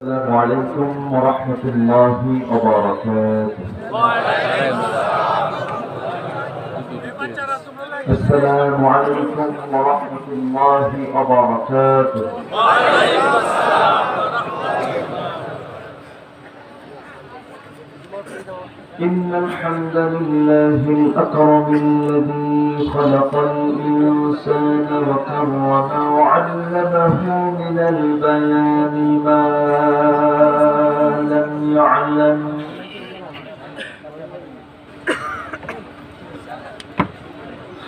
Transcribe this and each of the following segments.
السلام عليكم ورحمة الله وبركاته. السلام عليكم ورحمة الله وبركاته. وعليكم السلام. إن الحمد لله الأكرم الذي خلق الإنسان وكرمه وعلمه من البيان ما لم يعلم،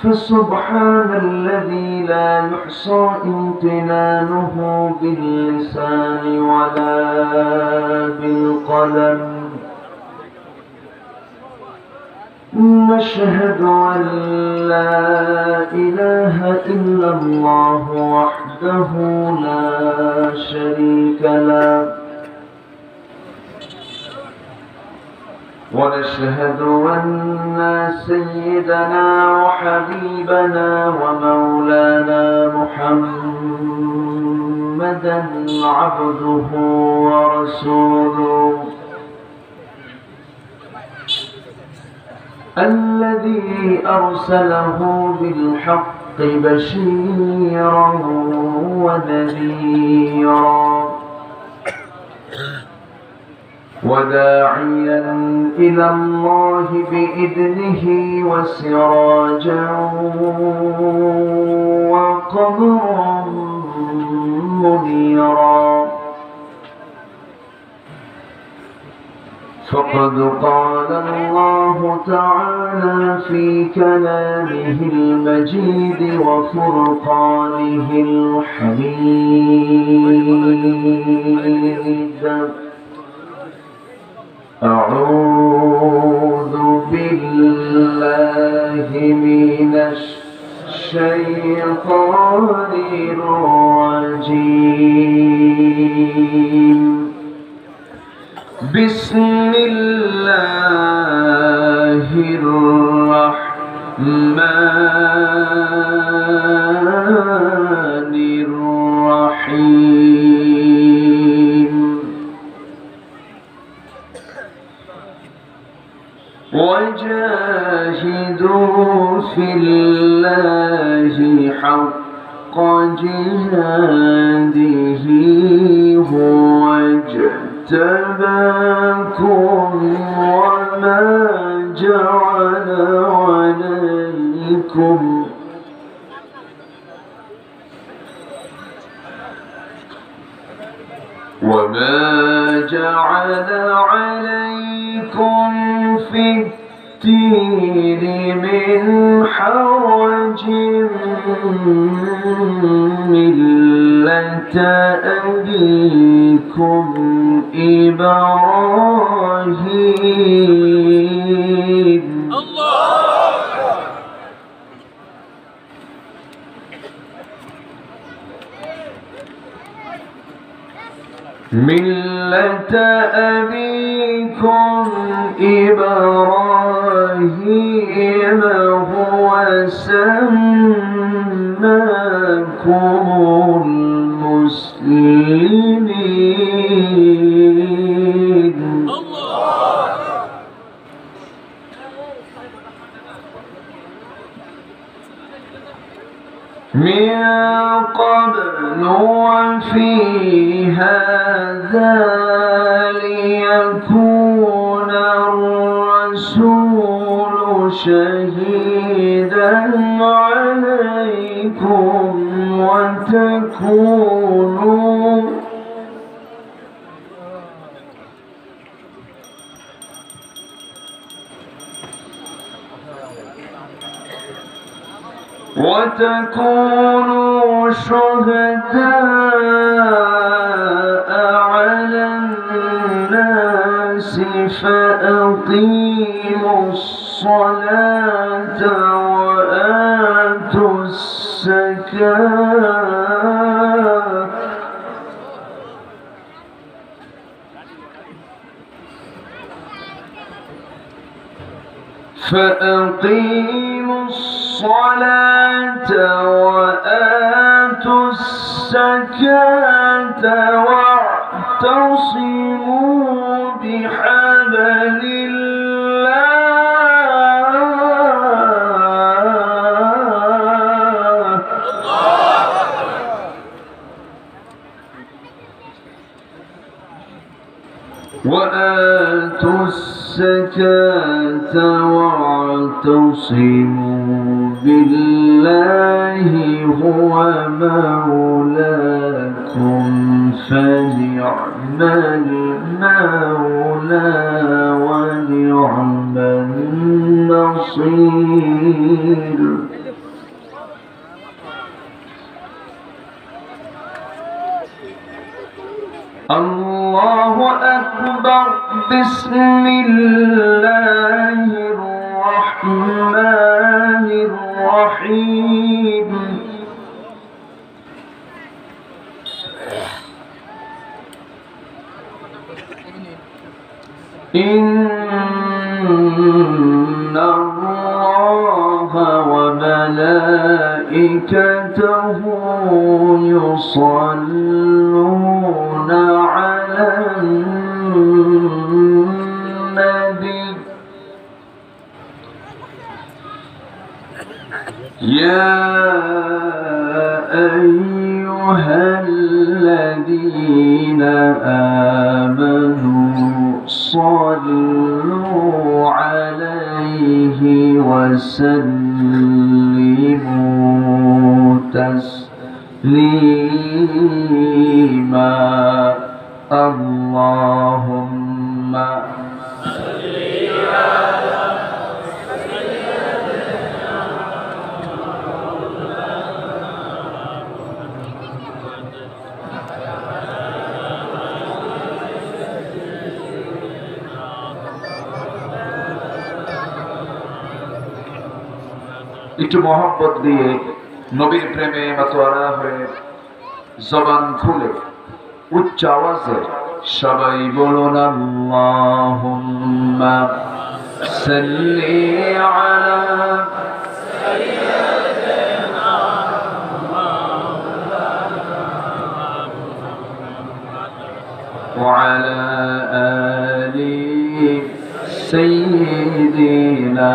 فسبحان الذي لا يحصى امتنانه باللسان ولا بالقلم. نشهد أن لا إله إلا الله وحده لا شريك له، ونشهد أن سيدنا وحبيبنا ومولانا محمدا عبده ورسوله الذي أرسله بالحق بشيرا ونذيرا وداعيا إلى الله بإذنه وسراجا وقمرا منيرا. فقد قال الله تعالى في كلامه المجيد وفرقانه الحميد: أعوذ بالله من الشيطان الرجيم. بسم الله الرحمن الرحيم. وجاهدوا في الله حق جهاده هو اجتباكم وما جعل عليكم في الدين من حرج، ملة أبيكم إبراهيم. ملة أبيكم إبراهيم هو سماكم المسلمين. من قبل وفي هذا ليكون الرسول شهيدا عليكم وتكونوا شهداء على الناس، فأقيموا الصلاة وآتوا الزكاة فأقيموا الصلاة وآتوا الزكاة واعتصموا بحبل الله وآتوا الزكاة واعتصموا بالله هو مولاكم فنعم المولى ونعم النصير. الله أكبر. بسم الله الرحمن الرحيم. إن الله وملائكته يصلون على النبي يا أيها الذين آمنوا صلوا عليه وسلموا تسليما. اللهم একটু মহব্বত দিয়ে নবীর প্রেমে মাতোয়ারা হয়ে জবান খুলে উচ্চ আওয়াজে সবাই বলুন আল্লাহুম্মা সাল্লি আলা সাইয়্যিদিনা ওয়া আলা আলি সাইয়্যিদিনা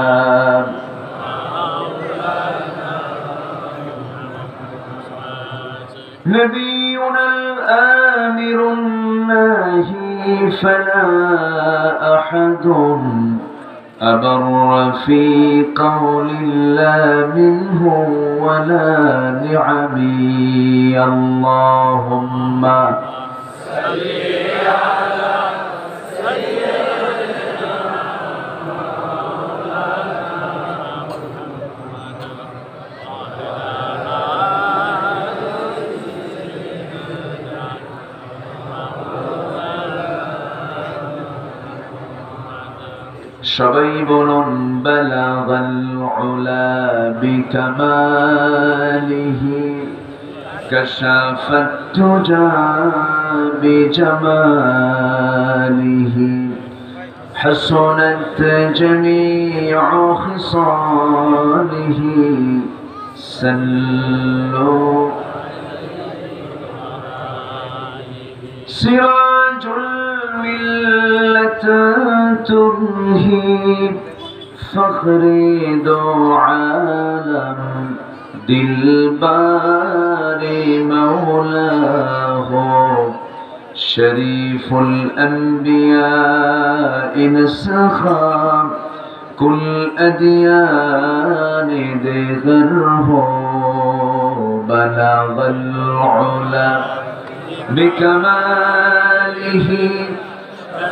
نبينا الآمر الناهي فلا أحد أبر في قول الله منه ولا نعمي. اللهم صل على سيدنا সবাই বলুন বালাগাল উলা বিকামালিহি কাশাফাত তুজা বিজামালিহি হাসানাত জামিউ খিসালিহি সাল্লু সিরাজুল ملة تنهي فخري دو عالم دلبار مولاه شريف الأنبياء نسخا كل أديان دغره بلغ العلا بكماله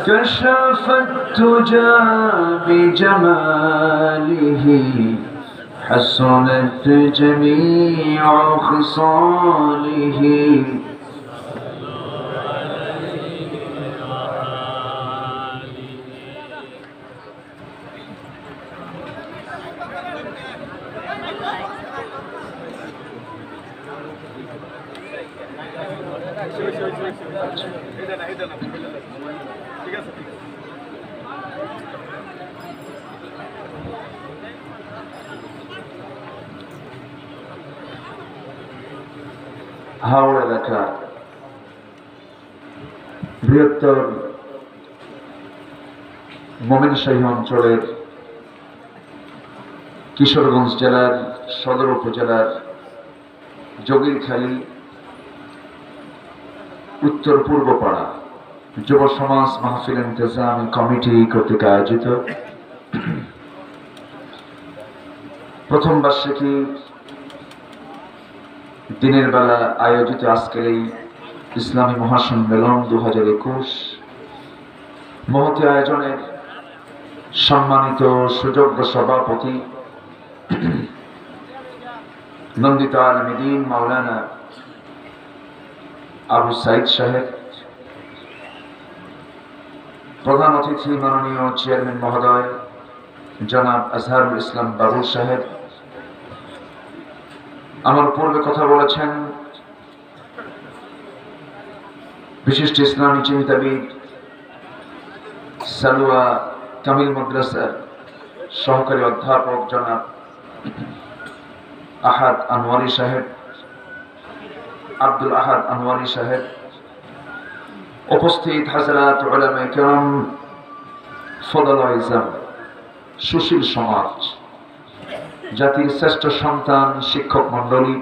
كشف التجى بجماله حسنت جميع خصاله হাওড়া এলাকা বৃহত্তর ময়মনসিংহ অঞ্চলের কিশোরগঞ্জ জেলার সদর উপজেলার যোগীরখালী উত্তর পূর্বপাড়া যুব সমাজ মাহফিল ইন্তেজাম কমিটি কর্তৃক আয়োজিত প্রথম বার্ষিকী দিনের বেলা আয়োজিত আজকের এই ইসলামী মহাসম্মেলন 2021 মহতী আয়োজনের সম্মানিত সুযোগ্য সভাপতি নন্দিত আলেম দ্বীন মাওলানা আবু সাইদ সাহেব, প্রধান অতিথি মাননীয় চেয়ারম্যান মহোদয় জনাব আজহারুল ইসলাম বাবুল সাহেব, আমার পূর্বে কথা বলেছেন বিশিষ্ট ইসলামী চিন্তাবিদ সালুয়া কামিল মাদ্রাসার সহকারী অধ্যাপক জনাব আহাদ আনোয়ারি সাহেব, আব্দুল আহাদ আনোয়ারি সাহেব, উপস্থিত হাজরাত উলামায়ে কেরাম, ফদলায়ে ইজাম, সুশীল সমাজ, জাতির শ্রেষ্ঠ সন্তান, শিক্ষক মণ্ডলী,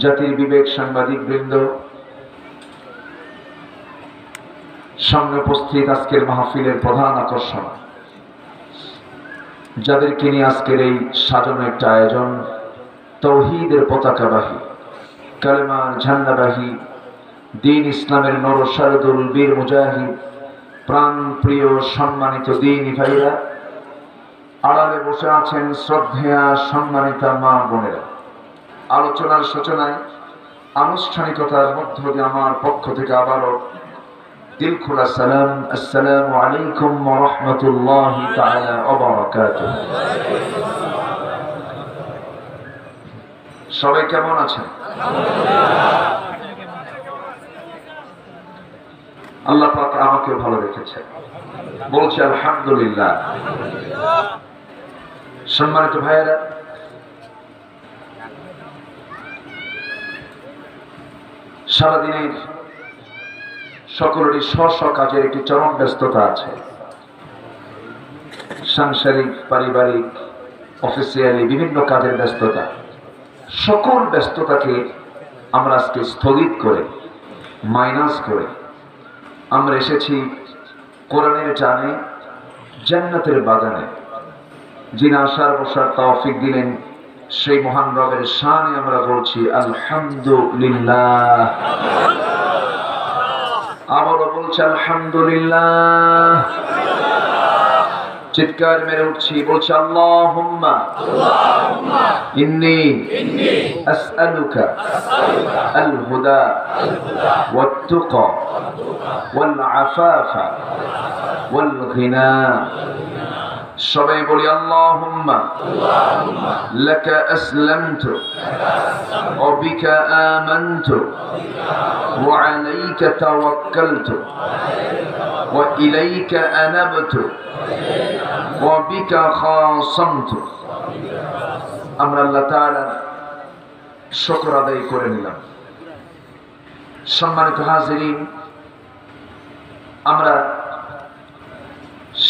জাতির বিবেক সাংবাদিক বৃন্দ, সামনে উপস্থিত আজকের মাহফিলের প্রধান আকর্ষণ, যাদেরকে নিয়ে আজকের এই সাজানো একটা আয়োজন, তৌহিদের পতাকাবাহী, কালেমার ঝান্ডাবাহী, দ্বীন ইসলামের নরসারদুল বীর মুজাহিদ, প্রাণ প্রিয় সম্মানিত দ্বীনী ভাইরা, আড়ালে বসে আছেন শ্রদ্ধেয়া সম্মানিতা মা বোনেরা। আলোচনার সূচনায় আনুষ্ঠানিকতার মধ্য দিয়ে আমার পক্ষ থেকে আবারও দিল খোলা সালাম, আসসালামু আলাইকুম ওয়া রাহমাতুল্লাহি তাআলা ওয়া বারাকাতুহু। সবাই কেমন আছেন? আল্লাহ পাক আমাকে ভালো রেখেছে, বলছি আলহামদুলিল্লাহ। সম্মানিত ভাইয়েরা, সারাদিনের সকলেরই স্ব স্ব কাজের একটি চরম ব্যস্ততা আছে, সাংসারিক, পারিবারিক, অফিসিয়ালি বিভিন্ন কাজের ব্যস্ততা। সকল ব্যস্ততাকে আমরা আজকে স্থগিত করে, মাইনাস করে আমরা এসেছি কোরআনের জানে, জান্নাতের বাগানে। যিনি আসার বসার তৌফিক দিলেন সেই মহান রবের শানে আমরা বলছি আলহামদুলিল্লাহ। আবারও বলছি আলহামদুলিল্লাহ। চিৎকার মেরে উঠছি, বলছি আল্লাহুম্মা ইন্নী আসআলুকা আল হুদা ওয়াত তুকা ওয়াল আফাফা ওয়াল গিনা। সবাই বলি আল্লাহুম্মা লাকা আসলামতু ওয়া বিকা আমানতু ওয়া আলাইকা তাওয়াক্কালতু ওয়া ইলাইকা আনাবতু ওয়া বিকা খাসামতু। আমরা আল্লাহ তাআলার শুকর আদায় করে নিলাম। সম্মানিত হাজিরিন, আমরা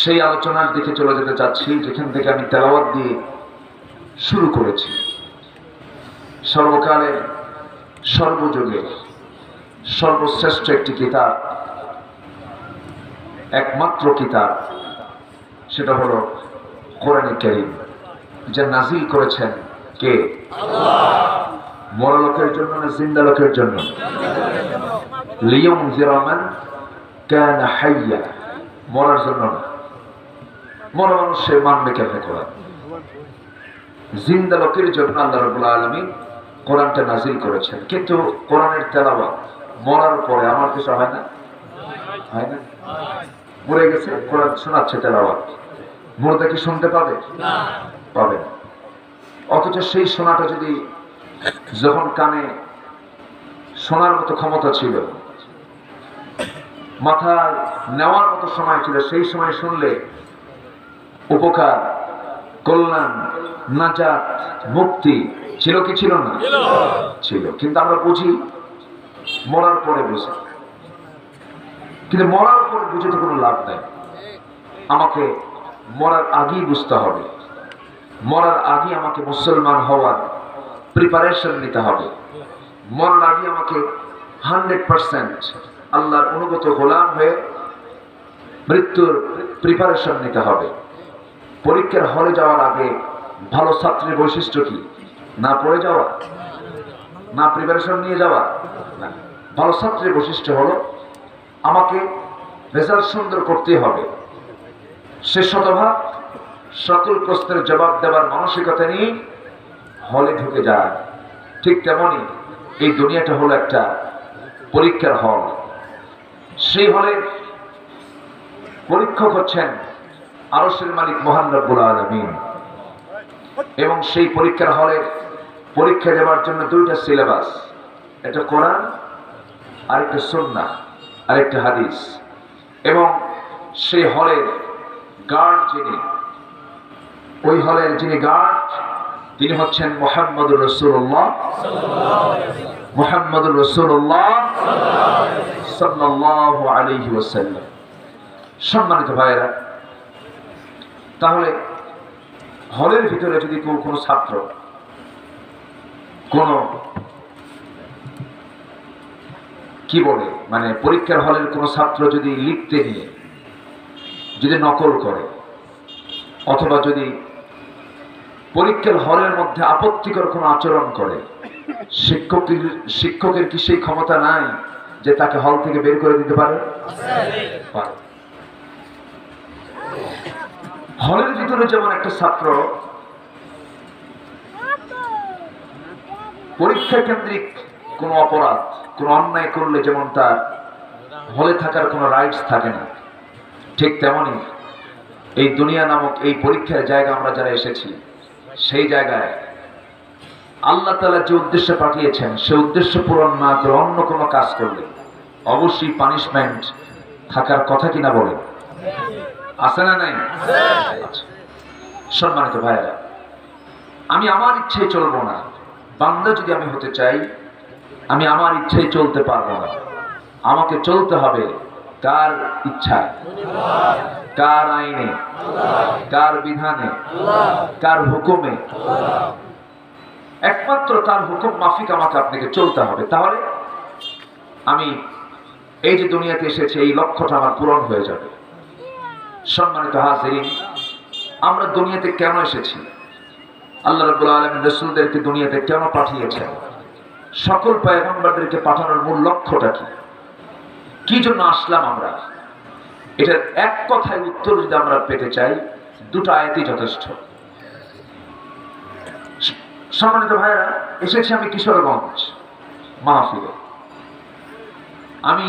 সেই আলোচনার দিকে চলে যেতে চাচ্ছি যেখান থেকে আমি তেলাওয়াত দিয়ে শুরু করেছি। সর্বকালের, সর্বযুগের সর্বশ্রেষ্ঠ একটি কিতাব, একমাত্র কিতাব, সেটা হলো কোরআনে কারীম, যা নাযিল করেছেন কে? আল্লাহ। মরা লোকের জন্য না জিন্দা লোকের জন্য? লিয়ুনযিরা মান কানা হাইয়া, মরার জন্য না। মরা মানুষ সে মানবে কেমনে কোরআন? জিন্দা লোকের জন্য আল্লাহ রাব্বুল আলামিন কোরআনটা নাযিল করেছেন। কিন্তু কোরআনের তেলাওয়াত মরার পরে আমার কিছু হয় না? হয় না? মরে গেছে, কোরআন শোনাচ্ছে তেলাওয়াত, মুর্দা কি শুনতে পাবে? পাবে না। অথচ সেই শোনাটা যদি যখন কানে শোনার মতো ক্ষমতা ছিল, মাথায় নেওয়ার মতো সময় ছিল, সেই সময় শুনলে উপকার, কল্যাণ, নাজাত, মুক্তি ছিল কি ছিল না? ছিল। কিন্তু আমরা বুঝি মরার পরে বুঝে, কিন্তু মরার পরে বুঝে তো কোনো লাভ নাই। আমাকে মরার আগেই বুঝতে হবে, মরার আগে আমাকে মুসলমান হওয়ার প্রিপারেশন নিতে হবে, মরার আগে আমাকে 100% আল্লাহর অনুগত গোলাম হয়ে মৃত্যুর প্রিপারেশন নিতে হবে। পরীক্ষার হলে যাওয়ার আগে ভালো ছাত্রের বৈশিষ্ট্য কি? না পড়ে যাওয়া, না প্রিপারেশন নিয়ে যাওয়া, না। ভালো ছাত্রের বৈশিষ্ট্য হলো আমাকে রেজাল্ট সুন্দর করতে হবে, সে শতভাগ সকল প্রশ্নের জবাব দেওয়ার মানসিকতা নিয়ে হলে ঢুকে যায়। ঠিক তেমনি এই দুনিয়াটা হলো একটা পরীক্ষার হল। সেই হলে পরীক্ষক হচ্ছেন আরশের মালিক মহান রব্বুল আলামিন, এবং সেই পরীক্ষার হলে পরীক্ষা দেওয়ার জন্য দুইটা সিলেবাস, একটা কোরআন আর একটা সুন্নাহ আর একটা হাদিস। এবং সেই হলের গার্ড যিনি, ওই হলের যিনি গার্ড, তিনি হচ্ছেন মুহাম্মদুর রাসূলুল্লাহ সাল্লাল্লাহু আলাইহি ওয়াসাল্লাম। সম্মানিত ভাইয়েরা, তাহলে হলের ভিতরে যদি কোনো ছাত্র কোনো কি বলে মানে পরীক্ষার হলের কোনো ছাত্র যদি লিখতে নিয়ে যদি নকল করে, অথবা যদি পরীক্ষার হলের মধ্যে আপত্তিকর কোনো আচরণ করে, শিক্ষকের কি সেই ক্ষমতা নাই যে তাকে হল থেকে বের করে দিতে পারে? হলের ভিতরে যেমন একটা ছাত্র পরীক্ষা কেন্দ্রিক কোন অপরাধ, কোন অন্যায় করলে যেমন তার হলে থাকার কোনো রাইটস থাকে না, ঠিক তেমনি এই দুনিয়া নামক এই পরীক্ষার জায়গা আমরা যারা এসেছি, সেই জায়গায় আল্লাহ তাআলা যে উদ্দেশ্যে পাঠিয়েছেন সে উদ্দেশ্য পূরণ না করে অন্য কোনো কাজ করলে অবশ্যই পানিশমেন্ট থাকার কথা কিনা বলেন? আছে না নাই? সম্মানিত ভাইরা, আমি আমার ইচ্ছায় চলবো না। বান্দা যদি আমি হতে চাই, আমি আমার ইচ্ছায় চলতে পারবো না। আমাকে চলতে হবে কার ইচ্ছায়, কার আইনে, কার বিধানে, কার হুকুমে। একমাত্র তার হুকুম মাফিক আমাকে আপনাকে চলতে হবে। তাহলে আমি এই যে দুনিয়াতে এসেছি এই লক্ষ্যটা আমার পূরণ হয়ে যাবে। সম্মানিত হাজিরিন, আমরা দুনিয়াতে কেন এসেছি? আল্লাহ রাব্বুল আলামিন রাসূলদেরকে দুনিয়াতে কেন পাঠিয়েছেন? সকল পয়গম্বরদেরকে পাঠানোর মূল লক্ষ্যটা কি? কি জন্য আসলাম আমরা? এটার এক কথায় উত্তর যদি আমরা পেতে চাই, দুটো আয়াতই যথেষ্ট। সম্মানিত ভাইরা, এসেছি আমি কিশোরগঞ্জ মাহফিলে। আমি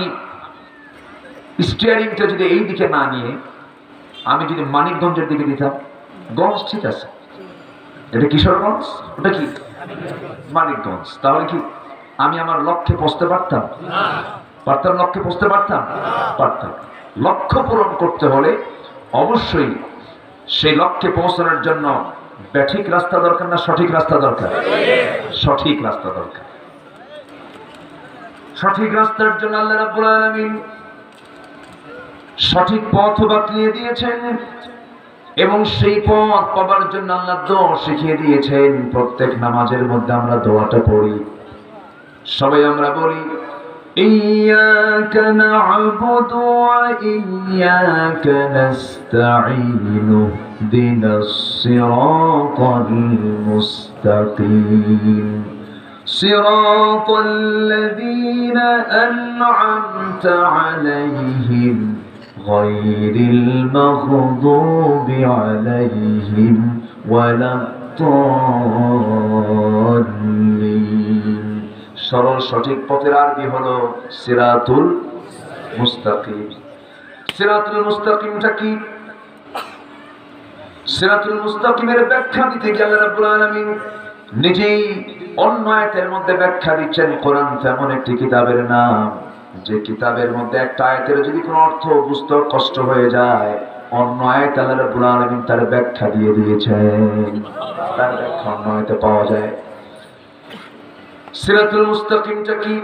স্টিয়ারিংটা যদি এই দিকে না নিয়ে আমি যদি মানিকগঞ্জের দিকে দিতাম, গঞ্জ ঠিক আছে, এটা কিশোরগঞ্জ, ওটা কি মানিকগঞ্জ, তাহলে কি আমি আমার লক্ষ্যে পৌঁছতে পারতাম? পারতাম? লক্ষ্যে পৌঁছতে পারতাম? পারতাম। লক্ষ্য পূরণ করতে হলে অবশ্যই সেই লক্ষ্যে পৌঁছানোর জন্য ব্যাঠিক রাস্তা দরকার না সঠিক রাস্তা দরকার? সঠিক রাস্তা দরকার। সঠিক রাস্তার জন্য আল্লাহ রাব্বুল আলামিন সঠিক পথ বাতলিয়ে দিয়েছেন, এবং সেই পথ পাবার জন্য আল্লাহ দোয়া শিখিয়ে দিয়েছেন। প্রত্যেক নামাজের মধ্যে আমরা দোয়াটা পড়ি, সবাই আমরা বলি ইয়্যাকা না'বুদু ওয়া ইয়্যাকা নাস্তাঈন ইহদিনাস সিরাতাল মুস্তাকিম সিরাতাল লাযীনা আন'আমতা আলাইহিম গায়রিল মাগদুবি আলাইহিম ওয়ালাদ-দাল্লিন। সরল সঠিক পথের আরবি হলো সিরাতুল মুস্তাকিম। সিরাতুল মুস্তাকিমটা কি? সিরাতুল মুস্তাকিমের ব্যাখ্যা দিতে গিয়ে আল্লাহ রাব্বুল আলামিন নিজেই অন্য আয়াতের মধ্যে ব্যাখ্যা দিচ্ছেন। কোরআন এমন একটি কিতাবের নাম যে কিতাবের মধ্যে একটা আয়াতের যদি কোনো অর্থ বুঝতে কষ্ট হয়ে যায়, অন্য আয়াতে আল্লাহ রাব্বুল আলামিন তার ব্যাখ্যা দিয়ে দিয়েছেন। তার ব্যাখ্যা অন্য আয়াতে পাওয়া যায়। সিরাতুল মুস্তাকিমটা কি?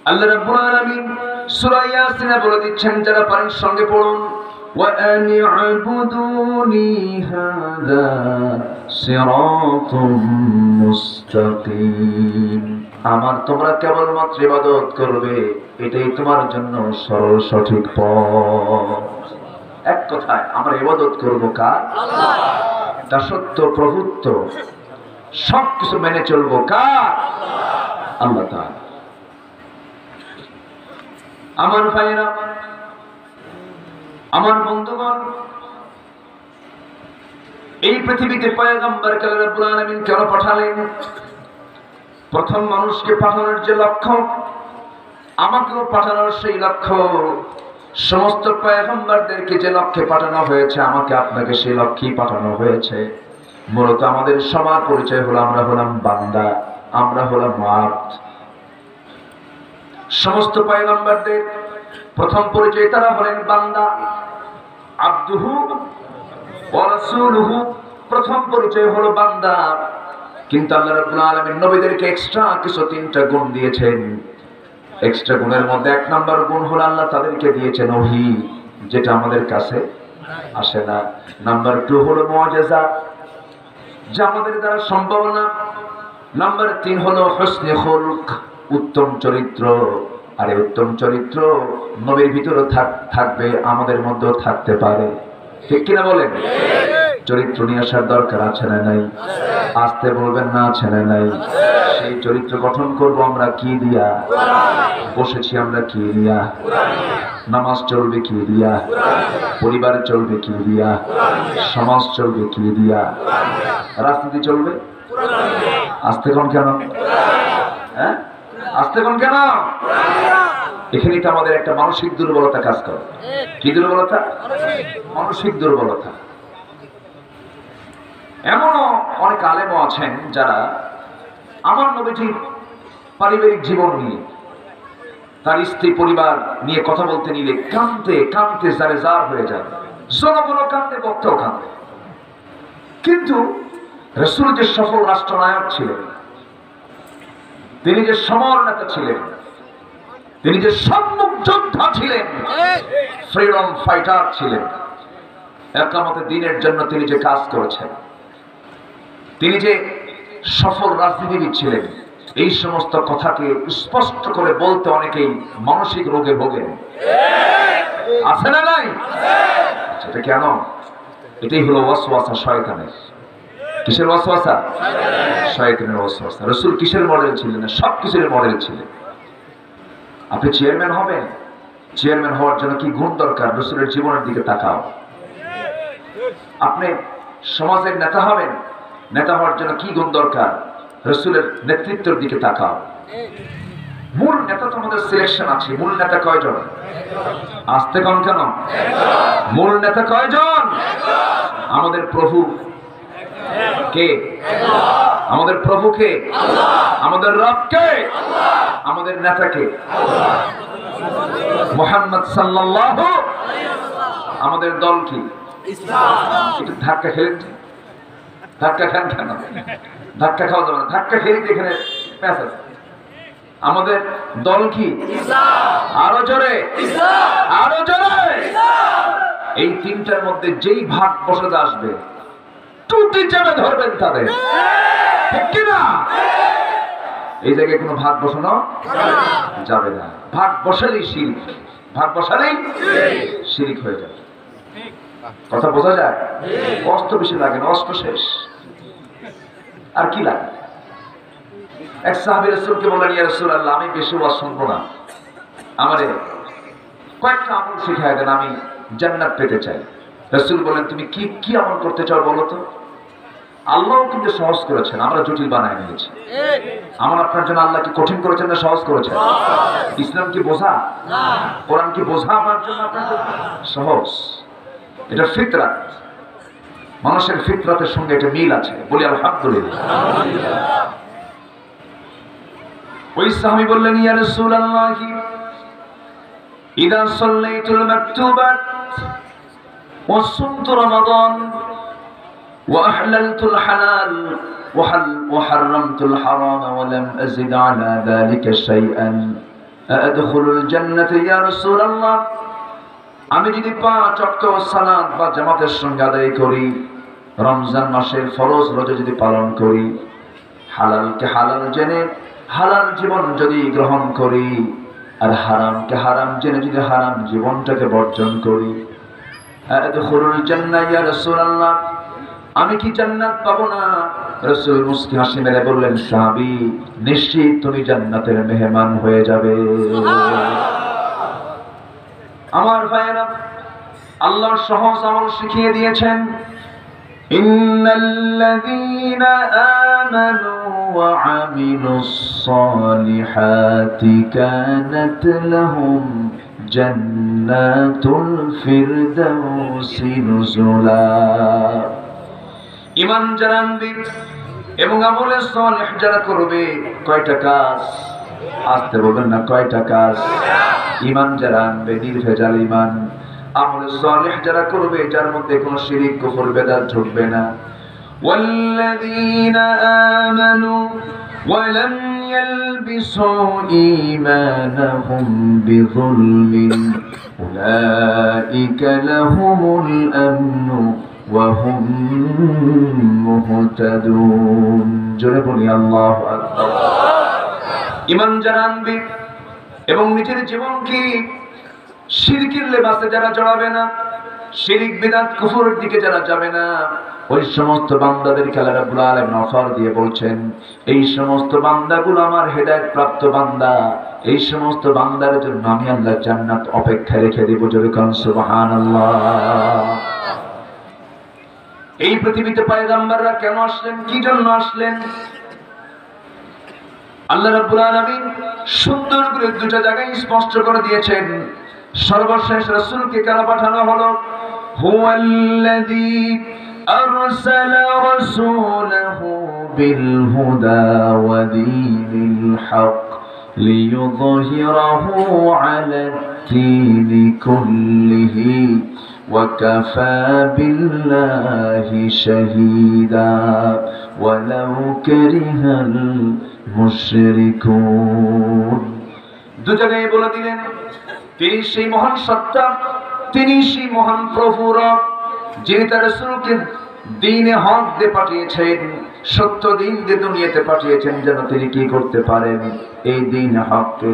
আল্লাহ রাব্বুল আলামিন সূরা ইয়াসিনে বলে দিচ্ছেন, যারা পারেন সঙ্গে পড়ুন, ওয়া আনি'বুদুনি হাযা সিরাতুম মুস্তাকিম। আমার তোমরা কেবলমাত্র ইবাদত করবে, এটাই তোমার জন্য সরল সঠিক পথ। এক কথায় আমরা ইবাদত করব কার? আল্লাহ। দাসত্ব প্রভুত্ব সবকিছু মেনে চলবো কার? আল্লাহ তাআলা। আমার ভাইয়েরা, আমার বন্ধুগণ, এই পৃথিবীতে পয়গম্বরকে আল্লাহ রাব্বুল আলামিন কেন পাঠালেন? প্রথম মানুষকে পাঠানোর যে লক্ষ্য, আমাকেও পাঠানোর সেই লক্ষ্য, সমস্ত পয়গম্বরদেরকে যে লক্ষ্যে পাঠানো হয়েছে, আমাকে আপনাকে সেই লক্ষ্যেই পাঠানো হয়েছে। মূলত আমাদের সবার পরিচয় হলো আমরা হলাম বান্দা, আমরা হলাম আব্দ। সমস্ত পয়গম্বরদের প্রথম পরিচয় তারা হলেন বান্দা, আব্দুহু ওয়া রাসূলুহু, প্রথম পরিচয় হলো বান্দা। কিন্তু আল্লাহ রাব্বুল আলামিন নবীদেরকে এক্সট্রা কিছু তিনটা গুণ দিয়েছেন। এক্সট্রা গুণের মধ্যে এক নাম্বার গুণ হলো আল্লাহ তাদেরকে দিয়েছেন ওহী, যেটা আমাদের কাছে আসে না। নাম্বার 2 হলো মুআজিজা, যা আমাদের দ্বারা সম্ভব না। নাম্বার 3 হলো হুসনে খুলক, উত্তম চরিত্র। আর এই উত্তম চরিত্র নবীর ভিতরে থাকবে, আমাদের মধ্যেও থাকতে পারে। ঠিক কিনা বলেন? চরিত্র নিয়ে আসার দরকার আছে না নাই? আসতে বলবেন না, আছে না নাই? সেই চরিত্র গঠন করব আমরা কি দিয়া? বসেছি আমরা কি দিয়া? নামাজ চলবে কি দিয়া? পরিবার চলবে কি দিয়া? সমাজ চলবে কি দিয়া? রাজনীতি চলবে? আসতে কোন কেন? হ্যাঁ, আসতে কোন কেন? এখানে তো আমাদের একটা মানসিক দুর্বলতা কাজ করে। কি দুর্বলতা? মানসিক দুর্বলতা। এমনও অনেক আলেমও আছেন যারা আমার নবীজির পারিবারিক জীবন নিয়ে, তার স্ত্রী পরিবার নিয়ে কথা বলতে নিলে কাঁদতে কাঁদতে জারে জার হয়ে যায়। জনগণও কাঁদতে, বক্তাও কাঁদে। কিন্তু রাসূল যে সফল রাষ্ট্রনায়ক ছিলেন, তিনি যে সমর নেতা ছিলেন, তিনি যে সম্মুখ যোদ্ধা ছিলেন, ফ্রিডম ফাইটার ছিলেন, একামতে দ্বীনের জন্য তিনি যে কাজ করেছেন, তিনি যে সফল রাজনীতিবিদ ছিলেন, এই সমস্ত কথাকে স্পষ্ট করে বলতে অনেকেই মানসিক রোগে ভোগেন। আছে না নাই? সেটা কেন? এটাই হলো ওয়াসওয়াসা শয়তানের। কিসের ওয়াসওয়াসা? শয়তানের ওয়াসওয়াসা। রাসূল কিসের মডেল ছিলেন? সব কিছুর মডেল ছিলেন। আপনি চেয়ারম্যান হবেন, চেয়ারম্যান হওয়ার জন্য কি গুণ দরকার? রাসূলের জীবনের দিকে তাকাও। আপনি সমাজের নেতা হবেন, নেতা হওয়ার জন্য কি গুণ দরকার? রাসূলের নেতৃত্বের দিকে তাকাও। মূল নেতা তো আমাদের সিলেকশন আছে। মূল নেতা কয়জন? আসতে কম কেন? মূল নেতা কয়জন? আমাদের প্রভু কে? আমাদের প্রভু কে? আমাদের রব কে? আমাদের নেতা কে? মুহাম্মদ সাল্লাল্লাহু আলাইহি ওয়াসাল্লাম। আমাদের দল কি? ইসলাম। একটু ধাক্কা খেলেন, ধাক্কা খান কেন? ধাক্কা খাওয়া যাবে না, ধাক্কা খেলে এখানে প্যাঁচ আছে। আমাদের দল কি? ইসলাম। আরো জোরে ইসলাম, আরো জোরে ইসলাম। এই তিনটার মধ্যে যেই ভাগ বসতে আসবে, টুটি চেপে ধরবেন তাদের। ঠিক কিনা? এই জায়গায় কোনো ভাগ বসানো যাবে না। ভাগ বসালেই শিরক, ভাগ বসালেই শিরক হয়ে যাবে। কথা বোঝা যায়? অস্ত্র বেশি লাগে না, অস্ত্র শেষ। আর কি লাগে? এক সাহাবী রাসূলকে বললেন, ইয়া রাসূলুল্লাহ, আমি বেশি ওয়াজ শুনবো না, আমারে কয়েকটা আমল শিখায় দেন, আমি জান্নাত পেতে চাই। রাসূল বলেন, তুমি কি কি আমল করতে চাও বলো তো? আল্লাহও কিন্তু সহজ করেছেন, আমরা জটিল বানায় নিয়েছি। আমার আপনার জন্য আল্লাহ কি কঠিন করেছেন না সহজ করেছেন? ইসলাম কি বোঝা? কোরআন কি বোঝা আপনার জন্য? আপনার জন্য সহজ। এটা ফিতরাত, মানুষের ফিতরাতের সঙ্গে এটা মিল আছে। বলি আলহামদুলিল্লাহ। ওই সাহাবী বললেন, ইয়া রাসূলুল্লাহ, ইদা সাল্লাইতুল মাকতুবাত ওয়া সুমতু রমাদান ওয়া আহলালতুল হালাল ওয়া হাররামতুল হারাম ওয়া লাম আযিদ আলা যালিকা শাইআন আদখুলুল জান্নাতে ইয়া রাসূলুল্লাহ, আমি যদি 5 ওয়াক্ত সালাত বা জামাতের সঙ্গে আদায় করি, রমজান মাসের ফরজ রোজা যদি পালন করি, হালালকে হালাল জেনে হালাল জীবন যদি গ্রহণ করি, আর হারামকে হারাম জেনে যদি হারাম জীবনটাকে বর্জন করি, আদখুলুল জান্নাহ ইয়া রাসূলুল্লাহ, আমি কি জান্নাত পাবো না? রাসূল মুস্কি হাসি মেরে বললেন, সাহাবী, নিশ্চিত তুমি জান্নাতের মেহমান হয়ে যাবে। আমার ভাইয়েরা, আল্লাহ সহজ আমল শিখিয়ে দিয়েছেন, ইন্নাল্লাযীনা আমানু ওয়া আমিলুস সালিহাতি কানাত লাহুম জান্নাতুল ফিরদাউসি নুজুলা। ঈমান যারা আনবে এবং আমলে সালেহ যারা করবে, কয়টা কাজ? আসতে বলবেন না, কয়টা কাজ? ঈমান যারা আনবে, নির্ভেজাল ঈমান, আমলে সালেহ যারা করবে, যার মধ্যে কোনো শিরক কুফর বেদাত ঢুকবে না। ওয়াল্লাযীনা আমানু ওয়া লাম ইয়ালবিসু ঈমানাহুম বিযুলমিন উলাইকা লাহুমুল আমনু ওয়া হুম মুহতাদুন। জোরে বলি আল্লাহু আকবার। ঈমান যারা আনবে এবং নিজের জীবনকে শিরকের লেবাসে যারা জড়াবে না, শিরক বিদআত কুফরের দিকে যারা যাবে না, ওই সমস্ত বান্দাদেরকে আল্লাহ রাব্বুল আলামিন অফার দিয়ে বলছেন, এই সমস্ত বান্দাগুলো আমার হেদায়েত প্রাপ্ত বান্দা, এই সমস্ত বান্দার জন্য আমি আল্লাহ জান্নাত অপেক্ষায় রেখে দেব। জোরে কোন সুবহানাল্লাহ। এই পৃথিবীতে পয়গম্বররা কেন আসলেন, কি জন্য আসলেন? আল্লাহ রাব্বুল আলামিন সুন্দর করে দুটো জায়গায় স্পষ্ট করে দিয়েছেন। সর্বশেষ রাসূলকে কেন পাঠানো হলো? হুয়াল্লাযী আরসালা রাসূলাহু বিল হুদা ওয়া দীনিল হক লিইয়ুযহিরাহু আলাদ-দীনি কুল্লিহি ওয়া কাফা বিল্লাহি শাহীদা ওয়ালাউ কারিহাল মুশরিকুন। দু জায়গায় বলে দিলেন, তিনি সেই মহান সত্তা, তিনি সেই মহান প্রভু রব, যিনি তার রাসূলকে দ্বীনে হক দিয়ে পাঠিয়েছেন, সত্য দ্বীন দিয়ে দুনিয়াতে পাঠিয়েছেন, যেন তিনি কি করতে পারেন, এই দ্বীন হককে,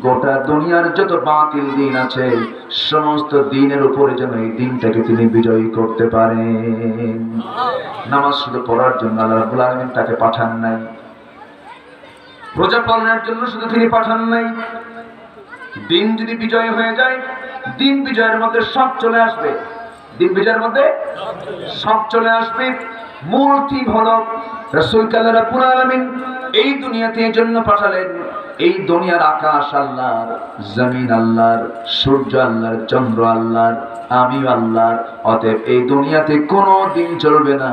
গোটা দুনিয়ার যত বাতিল দ্বীন আছে সমস্ত দ্বীনের উপরে যেন এই দ্বীনটাকে তিনি বিজয়ী করতে পারেন। নামাজ শুধু পড়ার জন্য আল্লাহ রাব্বুল আলামিন তাকে পাঠান নাই, রোজা পালনের জন্য শুধু তিনি পাঠান নাই। দিন যদি বিজয় হয়ে যায়, দিন বিজয়ের মধ্যে সব চলে আসবে, দিন বিজয়ের মধ্যে সব চলে আসবে। মূল থিম হলো রাসূলকে আল্লাহ রাব্বুল আলামিন এই দুনিয়াতে এই জন্য পাঠালেন, এই দুনিয়ার আকাশ আল্লাহর, জমিন আল্লাহর, সূর্য আল্লাহর, চন্দ্র আল্লাহর, আমি আল্লাহর। অতএব এই দুনিয়াতে কোনো দিন চলবে না,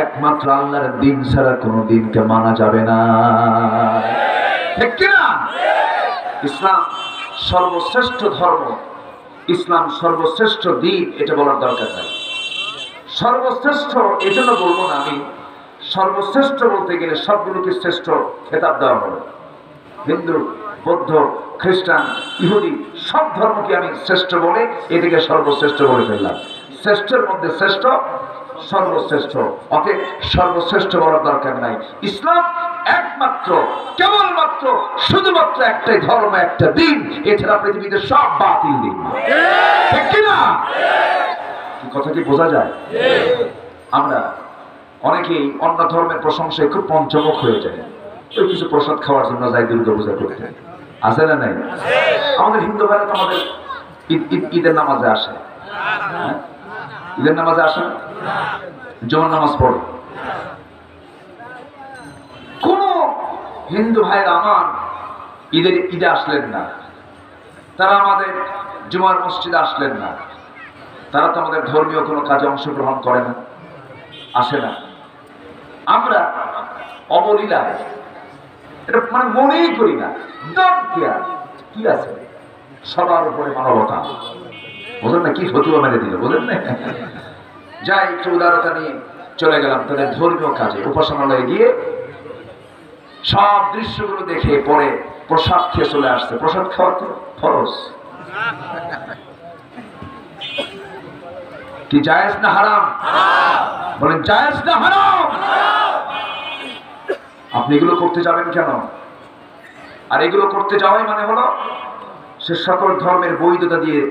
একমাত্র আল্লাহর দিন ছাড়া কোনো দিনকে মানা যাবে না। ঠিক কি না? ইসলাম সর্বশ্রেষ্ঠ ধর্ম, ইসলাম সর্বশ্রেষ্ঠ দিন, এটা বলার দরকার নাই। সর্বশ্রেষ্ঠ এজন্য বলবো না আমি, সর্বশ্রেষ্ঠ বলতে গেলে সবগুলোকে শ্রেষ্ঠ খেতাব দেওয়া হবে। হিন্দু, বৌদ্ধ, খ্রিস্টান, ইহুদি সব ধর্মকে আমি শ্রেষ্ঠ বলে এদিকে সর্বশ্রেষ্ঠ বলে ফেললাম। শ্রেষ্ঠের মধ্যে শ্রেষ্ঠ, সর্বশ্রেষ্ঠ। অতএব সর্বশ্রেষ্ঠ বলার দরকার নাই। ইসলাম একমাত্র, কেবলমাত্র, শুধুমাত্র একটাই ধর্ম, একটা দিন, এছাড়া পৃথিবীতে সব বাতিল দিন। ঠিক কিনা? কথা কি বোঝা যায়? আমরা অনেকেই অন্য ধর্মের প্রশংসায় খুব পঞ্চমুখ হয়ে যায়, ওই কিছু প্রসাদ খাওয়ার জন্য যাই দুর্গা পূজা করতে, আছে না নাই? আমাদের হিন্দু ভাইরা তো আমাদের ঈদের নামাজে আসে, ঈদের নামাজে আসে, জোহর নামাজ পড়ে। কোন হিন্দু ভাইরা আমার ঈদে আসলেন না, তারা আমাদের জুমার মসজিদে আসলেন না, তারা তো আমাদের ধর্মীয় কোনো কাজে অংশগ্রহণ করে না, আসে না। আমরা অবলীলায় এটা মানে মনেই করি না, কি আছে, সবার উপরে মানবতা, বোঝেন না? কি ফতুয়া মেরে দিল, বোঝেন না? যাই একটু উদারতা নিয়ে চলে গেলাম তাদের ধর্মীয় কাজে, উপাসনালয়ে গিয়ে সব দৃশ্যগুলো দেখে পরে প্রসাদ খেয়ে চলে আসছে। প্রসাদ খাওয়া তো ফরজ, কি জায়েজ না হারাম? বলেন জায়েজ না হারাম? আপনি এগুলো করতে যাবেন কেন? আর এগুলো করতে যাওয়াই মানে হলো সে সকল ধর্মের বৈধতা দিয়ে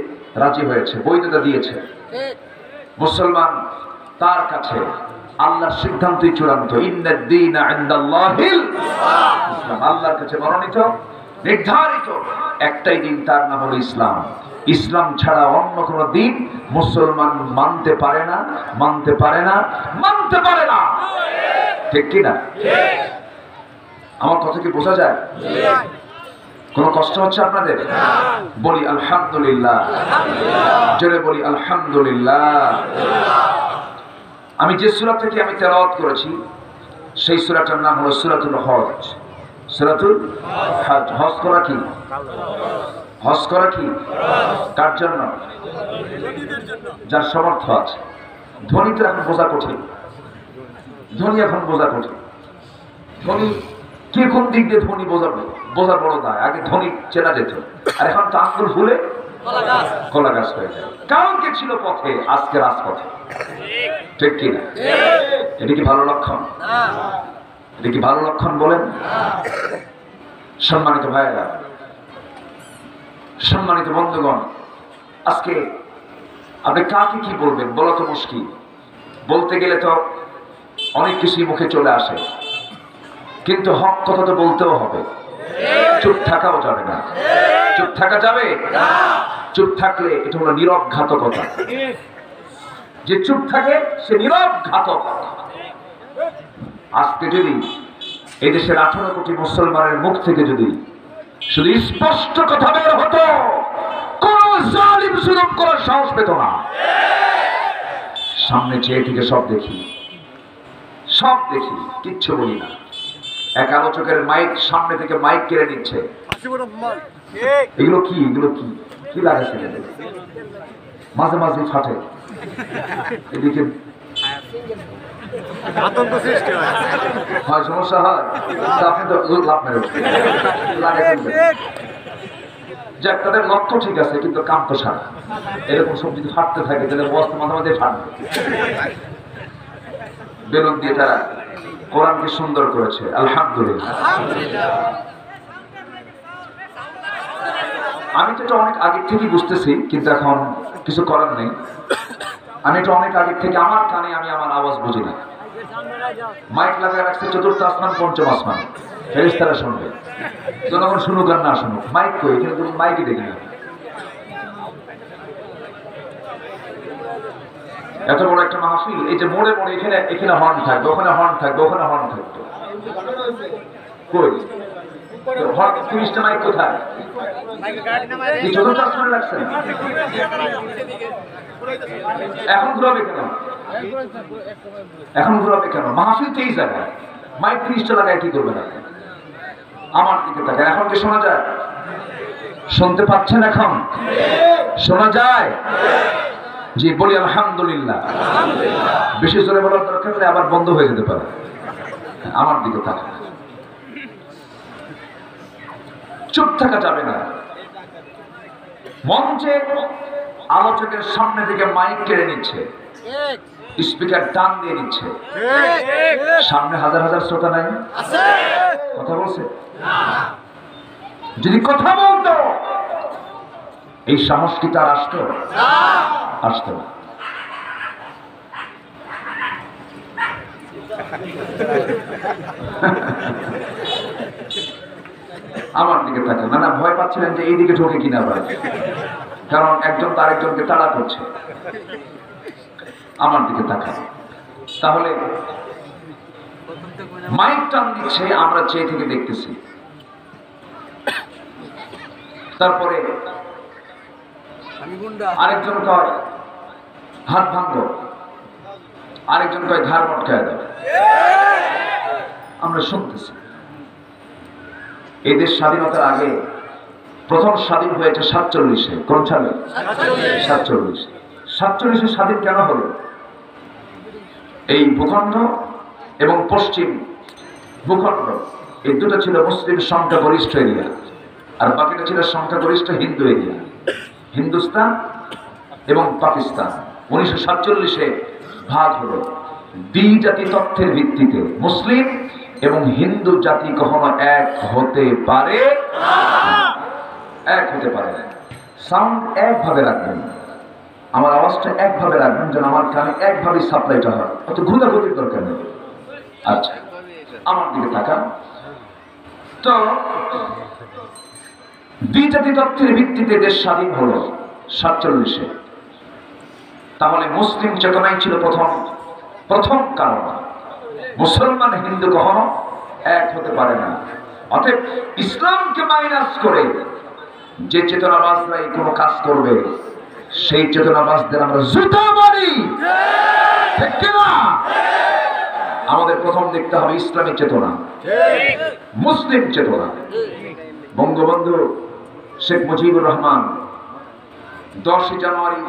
রাজি হয়েছে, বৈধতা দিয়েছে। মুসলমান তার কাছে আল্লাহর সিদ্ধান্তই চূড়ান্ত। ইন্নাদ দীনা ইনদাল্লাহিল ইসলাম, আল্লাহর কাছে মনোনীত নির্ধারিত একটাই দিন, তার নাম হলো ইসলাম। ইসলাম ছাড়া অন্য কোন দিন মুসলমান মানতে পারে না, মানতে পারে না, মানতে পারে না। ঠিক কি না? আমার কথা কি বোঝা যায়? কোন কষ্ট হচ্ছে আপনাদের? বলি আলহামদুলিল্লাহ, জোরে বলি আলহামদুলিল্লাহ। আমি যে সূরা থেকে আমি তেলাওয়াত করেছি সেই সূরাটার নাম হলো সূরাতুল হজ। সূরাতুল হজ। হজ করা কি? হজ করা কি? কার জন্য? যার সামর্থ্য আছে। ধনী তো এখন বোঝা কঠিন, ধনী এখন বোঝা কঠিন। ধনী কে কোন দিক দিয়ে ধনী বোঝা বড় নয়। আগে ধনী চেনা যেত, আর এখন তো আঙ্গুল ফুলে কলা গাছ হয়ে যায়। কালকে ছিল পথে, আজকে রাজপথে। ঠিক কি না? এটা কি ভালো লক্ষণ? এটা কি ভালো লক্ষণ বলেন? সম্মানিত ভাইয়েরা, সম্মানিত বন্ধুগণ, আজকে আপনি কাকে কি বলবেন বলা তো মুশকিল। বলতে গেলে তো অনেক কিছুই মুখে চলে আসে, কিন্তু হক কথা তো বলতেও হবে। চুপ থাকাও যাবে না। চুপ থাকা যাবে? চুপ থাকলে এটা হলো নীরব ঘাতকতা। যে চুপ থাকে সে নীরব ঘাতক। আজকে যদি এই দেশের 18 কোটি মুসলমানের মুখ থেকে যদি শুধু স্পষ্ট কথা বের হতো, কোন জালিম জুলুম করার সাহস পেত না। সামনে চেয়ে থেকে সব দেখি, সব দেখি, কিচ্ছু বলি না। এক আলোচকের মাইক সামনে থেকে মাইক কেড়ে নিচ্ছে। এগুলো কি? এগুলো কি কি লাগাচ্ছে? মাঝে মাঝে ফাটে, এদিকে আতঙ্ক সৃষ্টি হয়, সমস্যা হয়। আপনি তো লাভ মেরে যাক, তাদের লক্ষ্য ঠিক আছে, কিন্তু কাম তো সারা। এরকম সব যদি ফাটতে থাকে তাহলে বস্তা মাঝে মাঝে ফাটবে। বেলুন দিয়ে তারা কোরআনকে সুন্দর করেছে, আলহামদুলিল্লাহ। আমি তো এটা অনেক আগের থেকেই বুঝতেছি, কিন্তু এখন কিছু করার নেই। আমি এটা অনেক আগের থেকে, আমার কানে আমি আমার আওয়াজ বুঝি না। মাইক লাগায় রাখছে 4th আসমান 5ম আসমান, ফেরেশতারা শুনবে। জনগণ শুনুক আর না শুনুক, মাইক কই? এখানে তুমি মাইকই দেখি না। এত বড় একটা মাহফিল, এই যে মোড়ে মোড়ে এখানে হর্ন থাকবে, ওখানে হর্ন থাকবে, ওখানে হর্ন থাকবে। কই 30টা মাইক কোথায়? 4th আসমানে রাখছেন। এখন ঘুরাবে কেন? এখন ঘুরাবে কেন? মাহফিল তো এই জায়গায়, মাইক 30টা লাগায় কি করবে না? আমার দিকে তাকায়। এখন কি শোনা যায়? শুনতে পাচ্ছেন? এখন শোনা যায়? জি, বলি আলহামদুলিল্লাহ। বেশি জোরে বলার দরকার হলে আবার বন্ধ হয়ে যেতে পারে। আমার দিকে তাকায়। চুপ থাকা যাবে না। মঞ্চে আলোচকের সামনে থেকে মাইক কেড়ে নিচ্ছে, স্পিকার টান দিয়ে নিচ্ছে। সামনে হাজার হাজার শ্রোতা নাই, কথা বলছে? যদি কথা বলতো এই সাহস কি তার আসতো? আসতো না। আমার দিকে তাকান না, ভয় পাচ্ছিলেন যে এইদিকে ঢোকে কিনা ভাই, কারণ একজন তার একজনকে তাড়া করছে। আমার দিকে তাকান। তাহলে মাইক টান দিচ্ছে, আমরা চেয়ে থেকে দেখতেছি। তারপরে আরেকজন কয় হাত ভাঙো, আরেকজন কয় ঘাড় মটকায় দাও। আমরা শুনতেছি। এই দেশ স্বাধীনতার আগে প্রথম স্বাধীন হয়েছে 47-এ। কোন সালে? 47। 47-এ স্বাধীন কেন হলো? এই ভূখণ্ড এবং পশ্চিম ভূখণ্ড, এই দুটো ছিল মুসলিম সংখ্যাগরিষ্ঠ এরিয়া। আর বাকিটা ছিল সংখ্যাগরিষ্ঠ হিন্দু এরিয়া, হিন্দুস্তান এবং পাকিস্তান। 1947-এ ভাগ হলো। দ্বিজাতি তত্ত্বের ভিত্তিতে মুসলিম এবং হিন্দু জাতি কখনো এক হতে পারে না। সাউন্ড একভাবে রাখবেন, আমার আওয়াজটা একভাবে রাখবেন, যেন আমার কানে একভাবে সাপ্লাইটা হয়, অত ঘুরাঘুরির দরকার নেই। আচ্ছা, আমার দিকে তাকান তো। দ্বিজাতি তত্ত্বের ভিত্তিতে দেশ স্বাধীন হলো 47-এ। তাহলে মুসলিম চেতনাই ছিল প্রথম কারণ। মুসলমান হিন্দু কখনো এক হতে পারে না। অতএব ইসলামকে মাইনাস করে যে চেতনাবাজরাই কোনো কাজ করবে, সেই চেতনাবাজদের আমরা জুতা মারি, ঠিক কিনা? আমাদের প্রথম দেখতে হবে ইসলামী চেতনা, মুসলিম চেতনা। বঙ্গবন্ধু শেখ মুজিবুর রহমান 10 জানুয়ারি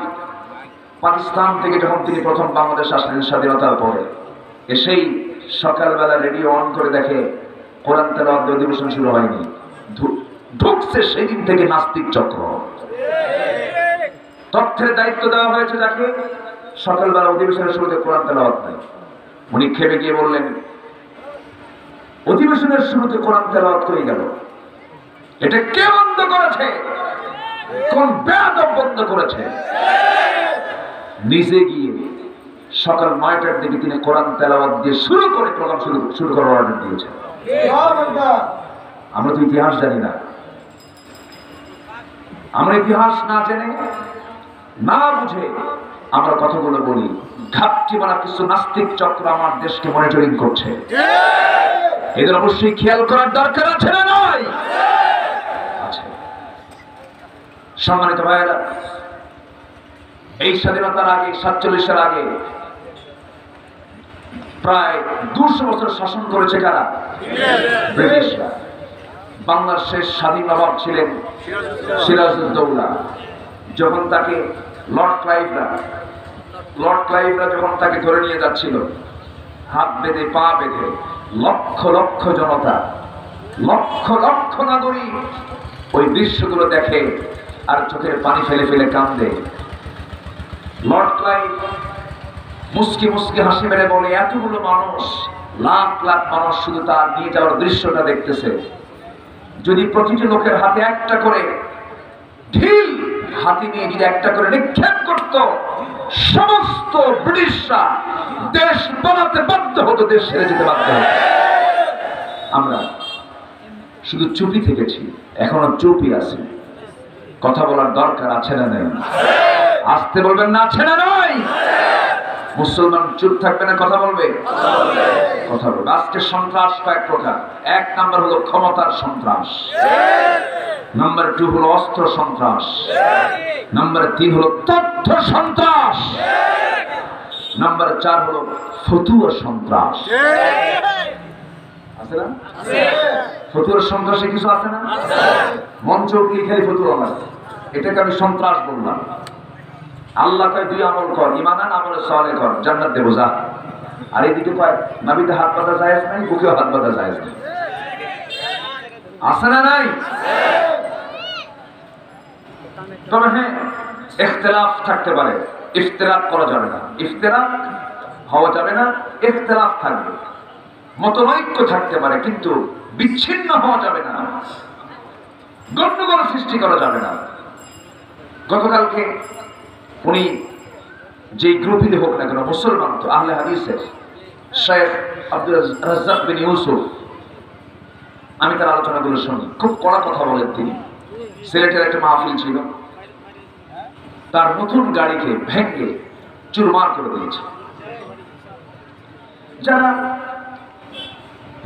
পাকিস্তান থেকে যখন তিনি প্রথম বাংলাদেশ আসলেন স্বাধীনতার পরে, এসেই সকালবেলা রেডিও অন করে দেখে কোরআন তেলাওয়াত অধিবেশন শুরু হয়নি। ঢুকছে সেদিন থেকে নাস্তিক চক্র। তথ্যের দায়িত্ব দেওয়া হয়েছে যাকে, সকালবেলা অধিবেশনের শুরুতে কোরআন তেলাওয়াত নাই। উনি খেপে গিয়ে বললেন, অধিবেশনের শুরুতে কোরআন তেলাওয়াত করে গেল, এটা কে বন্ধ করেছে? কোন বেয়াদব বন্ধ করেছে? নিজে গিয়ে সকাল 9টার দিকে তিনি কোরআন তেলাওয়াত দিয়ে শুরু করে প্রোগ্রাম শুরু করার অর্ডার দিয়েছেন। আমরা তো ইতিহাস জানি না। আমরা ইতিহাস না জেনে না বুঝে আমরা কথাগুলো বলি। ঘাপটি মারা কিছু নাস্তিক চক্র আমার দেশকে মনিটরিং করছে, এদের অবশ্যই খেয়াল করার দরকার আছে না নয়? সম্মানিত ভাইয়েরা, এই স্বাধীনতার আগে 47-এর আগে প্রায় 200 বছর শাসন করেছে কারা? ব্রিটিশরা। বাংলার শেষ স্বাধীন নবাব ছিলেন সিরাজউদ্দৌলা। যখন তাকে লর্ড ক্লাইভরা যখন তাকে ধরে নিয়ে যাচ্ছিল, হাত বেঁধে পা বেঁধে, লক্ষ লক্ষ জনতা, লক্ষ লক্ষ নাগরিক ওই দৃশ্যগুলো দেখে আর চোখের পানি ফেলে ফেলে কান্দে। লর্ড ক্লাইভ মুস্কি মুস্কি হাসি মেরে বলে, এতগুলো মানুষ, লাখ লাখ মানুষ শুধু তার নিয়ে যাওয়ার দৃশ্যটা দেখতেছে। যদি প্রতিটি লোকের হাতে একটা করে ঢিল হাতি নিয়ে যদি একটা করে নিক্ষেপ করত, সমস্ত ব্রিটিশরা দেশ বানাতে বাধ্য হতো, দেশ ছেড়ে যেতে বাধ্য হতো। আমরা শুধু চুপি থেকেছি, এখনো চুপি আছি। কথা বলার দরকার আছে না নেই? আসতে বলবেন না, আছে না নয়? মুসলমান চুপ থাকবে না, কথা বলবে? কথা বলবে। আজকে সন্ত্রাস কয়েক প্রকার। 1 নাম্বার হলো ক্ষমতার সন্ত্রাস, নাম্বার 2 হলো অস্ত্র সন্ত্রাস, নাম্বার 3 হলো তথ্য সন্ত্রাস, নাম্বার 4 হলো ফতুয়া সন্ত্রাস। আছে না? ফতুয়ার সন্ত্রাসে কিছু আছে না? মঞ্চ উঠলি খালি ফতুয়া হয়, এটাকে আমি সন্ত্রাস বললাম। আল্লাহ কয় 2 আমল কর, ঈমান আন, আমলে সালেহ কর, জান্নাত দেব যা। আর এদিকে কয় নবীতে হাত বাঁধা জায়েজ নাই, বুকেও হাত বাঁধা জায়েজ নাই। আছে না নাই? তবে হ্যাঁ, ইখতিলাফ থাকতে পারে, ইফতিরাক করা যাবে না, ইফতিরাক হওয়া যাবে না, ইখতিলাফ থাকবে, মতনৈক্য থাকতে পারে, কিন্তু বিচ্ছিন্ন হওয়া যাবে না, গন্ডগোল সৃষ্টি করা যাবে না। গতকালকে উনি যে গ্রুপই হোক না কেন, মুসলমান তো আহলে হাদিসের শেখ আব্দুল রাজ্জাক বিন ইউসুফ, আমি তার আলোচনাগুলো শুনি, খুব কড়া কথা বলেন তিনি। সিলেটের একটা মাহফিল ছিল, তার নতুন গাড়িকে ভেঙে চুরমার করে দিয়েছে। যারা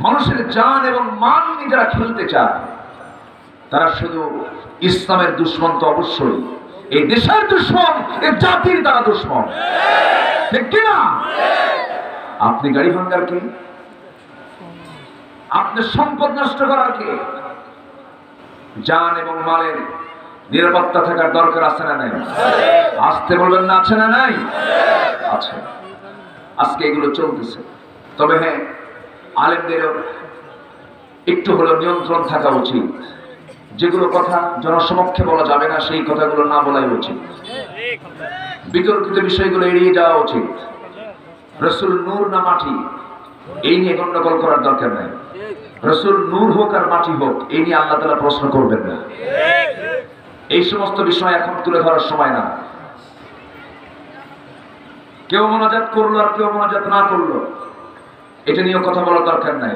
মানুষের জান এবং মান নিয়ে যারা খেলতে চায়, তারা শুধু ইসলামের দুশ্মন তো অবশ্যই, এই দেশের দুশ্মন, এই জাতির তারা দুশ্মন, ঠিক কিনা? আপনি গাড়ি ভাঙার কে? আপনার সম্পদ নষ্ট করার কে? জান এবং মালের নিরাপত্তা থাকার দরকার আছে না নাই? আসতে বলবেন না, আছে না নাই? আছে। আজকে এগুলো চলতেছে। তবে হ্যাঁ, আলেমদেরও একটু হলেও নিয়ন্ত্রণ থাকা উচিত। যেগুলো কথা জনসমক্ষে বলা যাবে না সেই কথাগুলো না বলাই উচিত, বিতর্কিত বিষয়গুলো এড়িয়ে যাওয়া উচিত। রাসূল নূর না মাটি এই নিয়ে গন্ডগোল করার দরকার নাই। রাসূল নূর হোক আর মাটি হোক এই নিয়ে আল্লাহ তাআলা প্রশ্ন করবেন না। এই সমস্ত বিষয় এখন তুলে ধরার সময় না। কেউ মোনাজাত করলো আর কেউ মোনাজাত না করলো এটা নিয়ে কথা বলার দরকার নাই।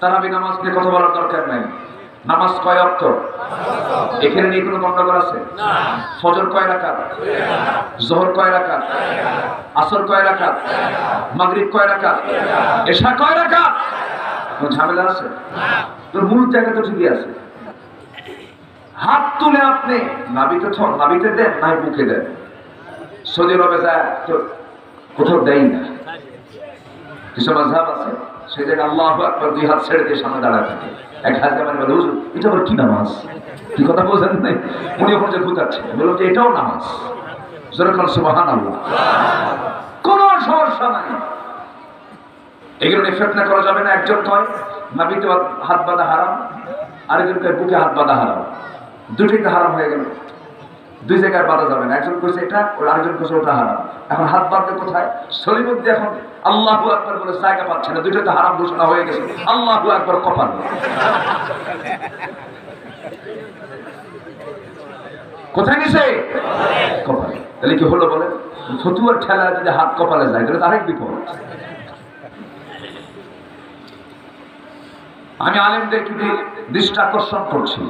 তারাবি নামাজ নিয়ে কথা বলার দরকার নাই। নামাজ কয় ওয়াক্ত এখানে নিয়ে কোনো গন্ডগোল আছে? ফজর কয় রাকাত, যোহর কয় রাকাত, আসর কয় রাকাত, মাগরিব কয় রাকাত, এশা কয় রাকাত? কোনো ঝামেলা আছে? তোর মূল জায়গা তো ঠিকই আছে। হাত তুলে আপনি নাবিতে দেন নাই বুকে দেন। সৌদি আরবে যায় তো কোথাও দেয় না। কিছু মাযহাব আছে সেই জায়গায় আল্লাহু আকবার দুই হাত ছেড়ে দিয়ে সামনে দাঁড়ায় থাকে। এক হাজার মানে বলে হুজুর এটা আবার কি নামাজ? কি কথা বোঝেন নাই? উনি ওখানে যে ঘুরাচ্ছে বলল যে এটাও নামাজ। যেরকম সুবহানাল্লাহ, কোনো সমস্যা নাই। এগুলো নিয়ে ফিতনা করা যাবে না। একজন কয় নাবিতে হাত বাঁধা হারাম, আরেকজন কয় বুকে হাত বাঁধা হারাম। দুটোই হারাম হয়ে গেল, দুই জায়গায় বাঁধা যাবে না। একজন কইছে এটা, ওর আরেকজন কইছে ওটা হারাম। এখন হাত বাঁধতে কোথায়? সলিমুদ্দি এখন আল্লাহু আকবার বলে জায়গা পাচ্ছে না, দুইটা তো হারাম ঘোষণা হয়ে গেছে। আল্লাহু আকবার কপাল কোথায় গেছে? কপালে। তাহলে কি হলো বলে? ফতুয়ার ঠেলা যদি হাত কপালে যায় তাহলে আরেক বিপদ। আমি আলেমদেরকে দৃষ্টি আকর্ষণ করছি,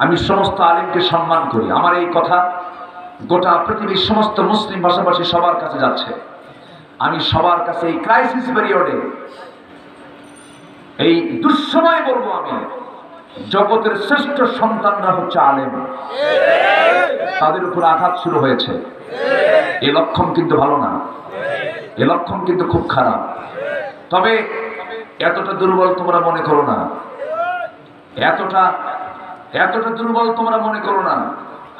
আমি সমস্ত আলেমকে সম্মান করি। আমার এই কথা গোটা পৃথিবীর সমস্ত মুসলিম ভাষাভাষী সবার কাছে যাচ্ছে। আমি সবার কাছে এই ক্রাইসিস পিরিয়ডে, এই দুঃসময় বলবো, আমি জগতের শ্রেষ্ঠ সন্তানরা হচ্ছে আলেম। তাদের উপর আঘাত শুরু হয়েছে। এ লক্ষণ কিন্তু ভালো না, এ লক্ষণ কিন্তু খুব খারাপ। তবে এতটা দুর্বল তোমরা মনে করো না, এতটা দুর্বল তোমরা মনে করো না।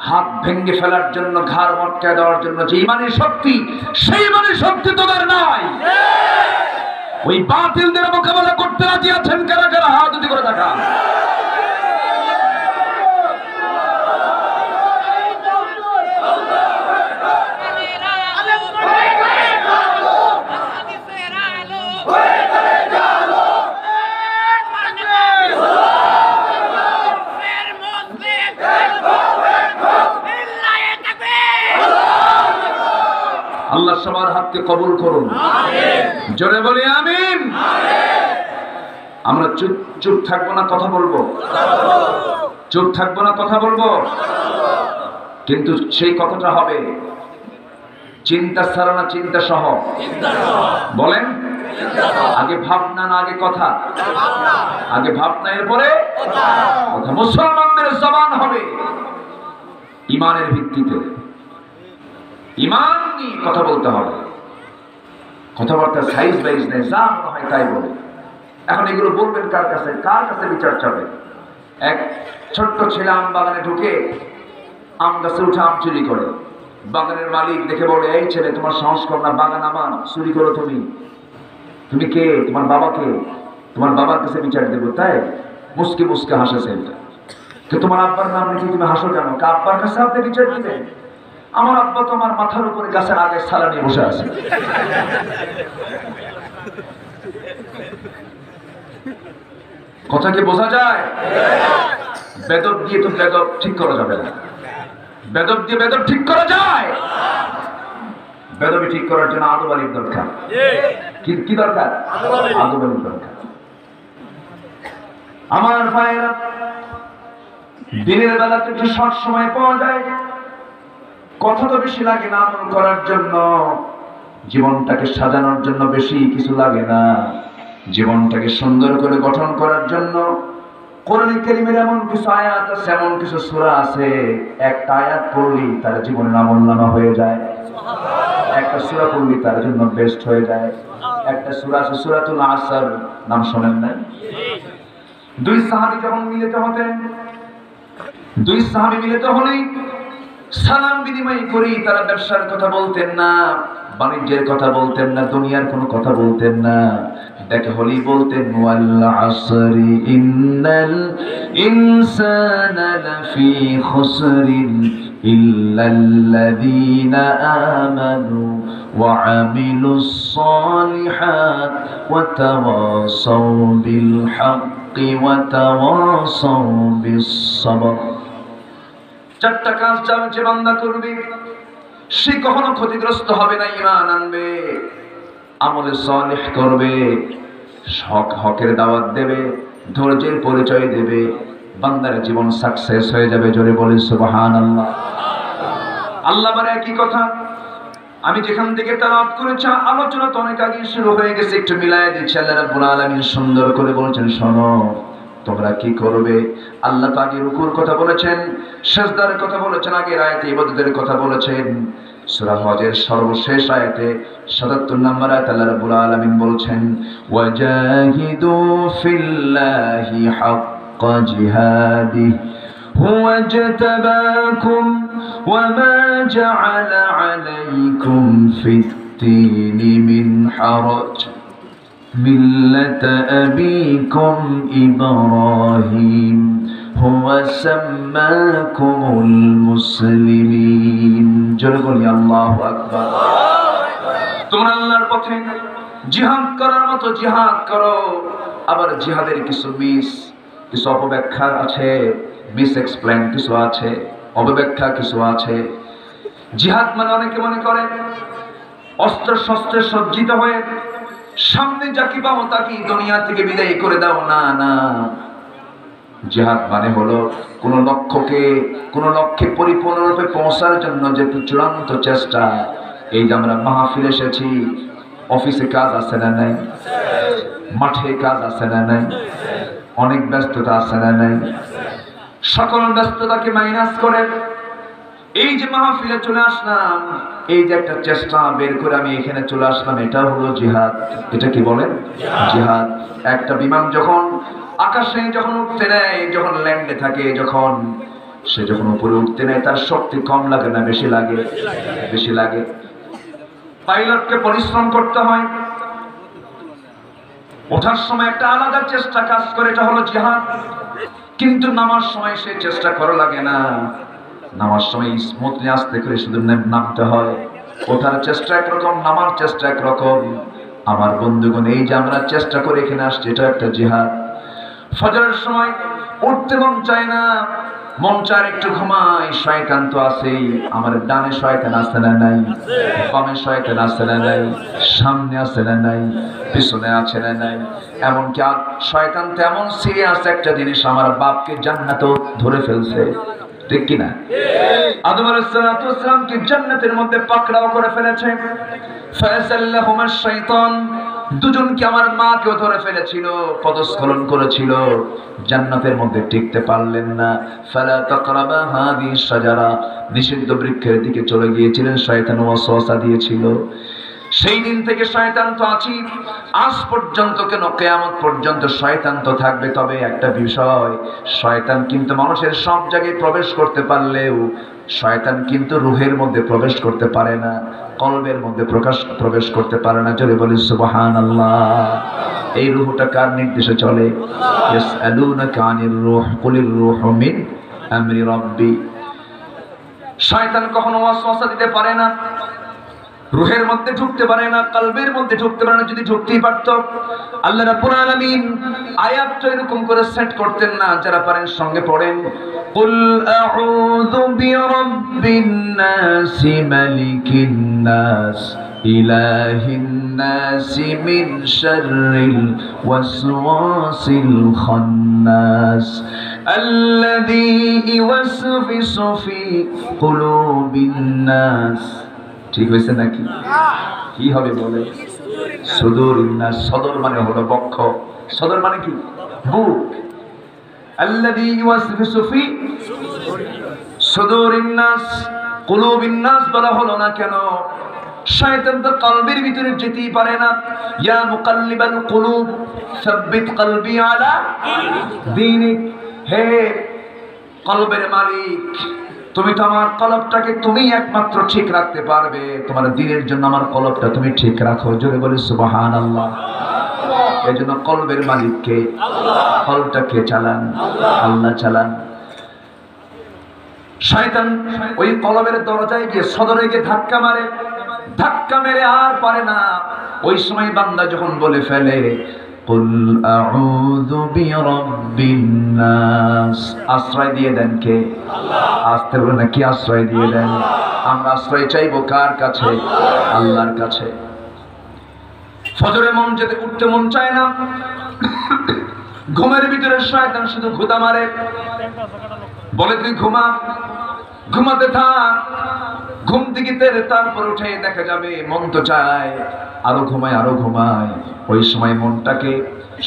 হাত ভেঙে ফেলার জন্য, ঘাড় মটকায় দেওয়ার জন্য যে ইমানের শক্তি, সেই ইমানের শক্তি তোমার নাই। ওই বাতিলদের মোকাবেলা করতে রাজি আছেন কারা কারা? হাত উঁচু করে দেখা। আল্লাহ সবার হাতকে কবুল করুন, জোরে বলি আমিন। আমরা চুপ থাকবো না, কথা বলবো। চুপ থাকবো না, কথা বলবো। কিন্তু সেই কথাটা হবে চিন্তা ছাড়া না চিন্তা সহ? বলেন, আগে ভাবনা না আগে কথা? আগে ভাবনা, এরপরে কথা। মুসলমানদের জবান হবে ইমানের ভিত্তিতে। ইমান নিয়ে কথা বলতে হবে। কথাবার্তা সাইজ বাইজ নেই, যা মনে হয় তাই বলে। এখন এগুলো বলবেন কার কাছে? কার কাছে বিচার চাবে? এক ছোট্ট ছেলে আম বাগানে ঢুকে আম গাছে উঠে আম চুরি করে। বাগানের মালিক দেখে বলে, এই ছেলে তোমার সাহস কম না, বাগান আমার, চুরি করো তুমি? তুমি কে? তোমার বাবা কে? তোমার বাবার কাছে বিচার দেবো? তাই মুসকে মুসকে হাসে ছেলেটা। তো তোমার আব্বার নাম নাকি, তুমি হাসো কেন? আব্বার কাছে আপনি বিচার দিবেন? আমার আব্বা তো আমার মাথার উপরে গাছের আগে সালা নিয়ে বসে আছে। কথা কি বোঝা যায়? বেদব দিয়ে তো বেদব ঠিক করা যাবে না। বেদব দিয়ে বেদব ঠিক করা যায়? বেদবি ঠিক করার জন্য আদব আলীর দরকার। কি দরকার? আদব আলীর দরকার। আমার ভাইয়েরা, দিনের বেলাতে একটু শর্ট সময় পাওয়া যায়, কথা তো বেশি লাগে না আমল করার জন্য, জীবনটাকে সাজানোর জন্য বেশি কিছু লাগে না। জীবনটাকে সুন্দর করে গঠন করার জন্য কোরআন কারীমের এমন কিছু আয়াত আছে, এমন কিছু সূরা আছে, একটা আয়াত পড়লেই তার জীবনের আমলনামা হয়ে যায়। একটা সূরা পড়লেই তার জন্য বেস্ট হয়ে যায়। একটা সূরা আছে সূরাতুল আসর, নাম শোনেন না? দুই সাহাবী যখন মিলিত হতেন, দুই সাহাবী মিলিত হলেই সালাম বিনিময় করি। তারা ব্যবসার কথা বলতেন না, বাণিজ্যের কথা বলতেন না, দুনিয়ার কোনো কথা বলতেন না। দেখে হলি বলতেন ওয়াল আসরি ইন্নাল ইনসানা লাফি খুসরিন ইল্লাল্লাযীনা আমানু ওয়া আমিলুস সালিহাত ওয়া তাওয়াসাউ বিল হাক্কি ওয়া তাওয়াসাউ বিস সাবর। চারটা কাজ যে বান্দা করবে সে কখনো ক্ষতিগ্রস্ত হবে না, ঈমান আনবে, আমলে সালেহ করবে, হকের দাওয়াত দেবে, ধৈর্যের পরিচয় দেবে, বান্দার জীবন সাকসেস হয়ে যাবে। জোরে বলি সুবহানাল্লাহ। আল্লাহ বলে একই কথা আমি যেখান থেকে তেলাওয়াত করেছি, আলোচনা তো অনেক আগে শুরু হয়ে গেছে, একটু মিলায় দিচ্ছি। আল্লাহ রাব্বুল আলামিন সুন্দর করে বলেছেন, শোনো তোমরা কি করবে। আল্লাহ তো আগে রুকুর কথা বলেছেন, সিজদার কথা বলেছেন, আগের আয়াতে ইবাদতের কথা বলেছেন। সূরা হজের সর্বশেষ আয়াতে ৭৭ নম্বর আয়াতে আল্লাহ রাব্বুল আলামিন বলছেন, ওয়াজাহিদু ফিল্লাহি হাক্কা জিহাদিহি হুয়া ইজতাবাকুম ওয়া মা জাআলা আলাইকুম ফিদ-দীনি মিন হারাজ মিল্লাতা আবিকুম ইব্রাহিম হুয়া সাম্মাকুমুল মুসলিমিন। জোরে বলি আল্লাহু আকবার। তোমরা আল্লাহর পথে জিহাদ করার মতো জিহাদ করো। আবার জিহাদের কিছু অপব্যাখ্যা আছে, মিস এক্সপ্লেন কিছু আছে, অপব্যাখ্যা কিছু আছে। জিহাদ মানে অনেকে মনে করে অস্ত্র শস্ত্রে সজ্জিত হয়ে সামনে যাকে পাবো তাকে দুনিয়া থেকে বিদায় করে দাও। না না, জিহাদ মানে হলো কোন লক্ষ্যে পরিপূর্ণরূপে পৌঁছার জন্য যে চূড়ান্ত চেষ্টা। এই যে আমরা মাহফিল এসেছি, অফিসে কাজ আছে না নাই, মাঠে কাজ আছে না নাই, অনেক ব্যস্ততা আছে না নাই, সকল ব্যস্ততাকে মাইনাস করে এই যে মাহফিলে চলে আসলাম, এই যে একটা চেষ্টা বের করে আমি এখানে চলে আসলাম, এটা হলো জিহাদ। এটা কি বলেন? জিহাদ। একটা বিমান যখন আকাশে যখন উঠতে নেয়, যখন ল্যান্ডে থাকে, যখন উপরে উঠতে নেয়, তার শক্তি কম লাগে না বেশি লাগে? বেশি লাগে। পাইলটকে পরিশ্রম করতে হয়, ওঠার সময় একটা আলাদা চেষ্টা কাজ করে, এটা হলো জিহাদ। কিন্তু নামার সময় সেই চেষ্টা করা লাগে না। নামার সময় স্মুথলি আস্তে করে শুধু নামতে হয়। ওঠার চেষ্টা একরকম, নামার চেষ্টা একরকম। আমার বন্ধুগণ, এই যে আমরা চেষ্টা করে এখানে আসছি, এটা একটা জিহাদ। ফজরের সময় উঠতে মন চায় না, মন চায় একটু ঘুমাই, শয়তান তো আছেই। আমার ডানে শয়তান আছে না নাই, বামে শয়তান আছে না নাই, সামনে আছে না নাই, পিছনে আছে না নাই। এমনকি শয়তান তো এমন সিরিয়াস একটা জিনিস, আমার বাপকে জান্নাতও ধরে ফেলছে, ঠিক কিনা? আদম আলাইহিস সালামকে জান্নাতের মধ্যে পাকড়াও করে ফেলেছে। ফাযাল্লাহুমা শাইতান, দুজনকে আমার মাকেও ধরে ফেলেছিল, পদস্খলন করেছিল, জান্নাতের মধ্যে টিকতে পারলেন না। ফালা তাকরাবা হাদিস শাজারা, নিষিদ্ধ বৃক্ষের দিকে চলে গিয়েছিলেন, শয়তান ওয়াসওয়াসা দিয়েছিল। সেই দিন থেকে শয়তান তো আছি, আজ পর্যন্ত, কেন কিয়ামত পর্যন্ত শয়তান তো থাকবে। তবে একটা বিষয়, শয়তান কিন্তু মানুষের সব জায়গায় প্রবেশ করতে পারলেও শয়তান কিন্তু রুহের মধ্যে প্রবেশ করতে পারে না, কলবের মধ্যে প্রবেশ করতে পারে না। জোরে বলি সুবহানাল্লাহ। এই রূহটা কার নির্দেশে চলে? ইয়াসআলুনাকা আনির রূহ কুলির রূহু মিন আমরি রাব্বি। শয়তান কখনো ওয়াসওয়াসা দিতে পারে না, রুহের মধ্যে ঢুকতে পারে না, কলবের মধ্যে ঢুকতে পারে না। যদি ঢুকতেই পারত, আল্লাহ রাব্বুল আলামিন আয়াতটা এরকম করে সেট করতেন না। যারা পারেন সঙ্গে পড়েন, কুল আউযু বিরাব্বিন নাস মালিকিন নাস ইলাহিন নাস মিন শাররিল ওয়াসওয়াসিল খান্নাস আল্লাযী ইউওয়াসওয়িসু ফি কুলুবিন নাস। ঠিক হয়েছে নাকি? কি হবে বলে? সুদূর ইন্নাস। সদর মানে হলো বক্ষ, সদর মানে কি? বুক। আল্লাযী ইউওয়াসওয়িসু ফি সুদুরিন নাস, কুলুবিন নাস বলা হলো না কেন? শয়তান তো কলবের ভিতরে যেতেই পারে না। ইয়া মুকাল্লিবাল কুলুব সাব্বিত কলবি আলা দীনিক। হে কলবের মালিক, তুমি তো আমার কলবটাকে তুমি একমাত্র ঠিক রাখতে পারবে। তোমার দ্বীনের জন্য আমার কলবটা তুমি ঠিক রাখো। জোরে বলি সুবহানাল্লাহ। এজন্য কলবের মালিককে, কলবটাকে চালান, আল্লাহ চালান। শয়তান ওই কলবের দরজায় গিয়ে সদরে গিয়ে ধাক্কা মারে, ধাক্কা মেরে আর পারে না। ওই সময় বান্দা যখন বলে ফেলে কুল আউযু বিরাব্বিন নাস, আশ্রয় দিয়ে দেন কে? আসতে বলে না, কি আশ্রয় দিয়ে দেন? আমরা আশ্রয় চাইবো কার কাছে? আল্লাহর কাছে। ফজরে মন যেতে উঠতে মন চায় না, ঘুমের ভিতরে শয়তান শুধু ঘুতা মারে, বলে তুই ঘুমা, ঘুমাতে থাক। ঘুম থেকে তারপর উঠে দেখা যাবে মন তো চায় আরো ঘুমায়, আরো ঘুমায়। ওই সময় মনটাকে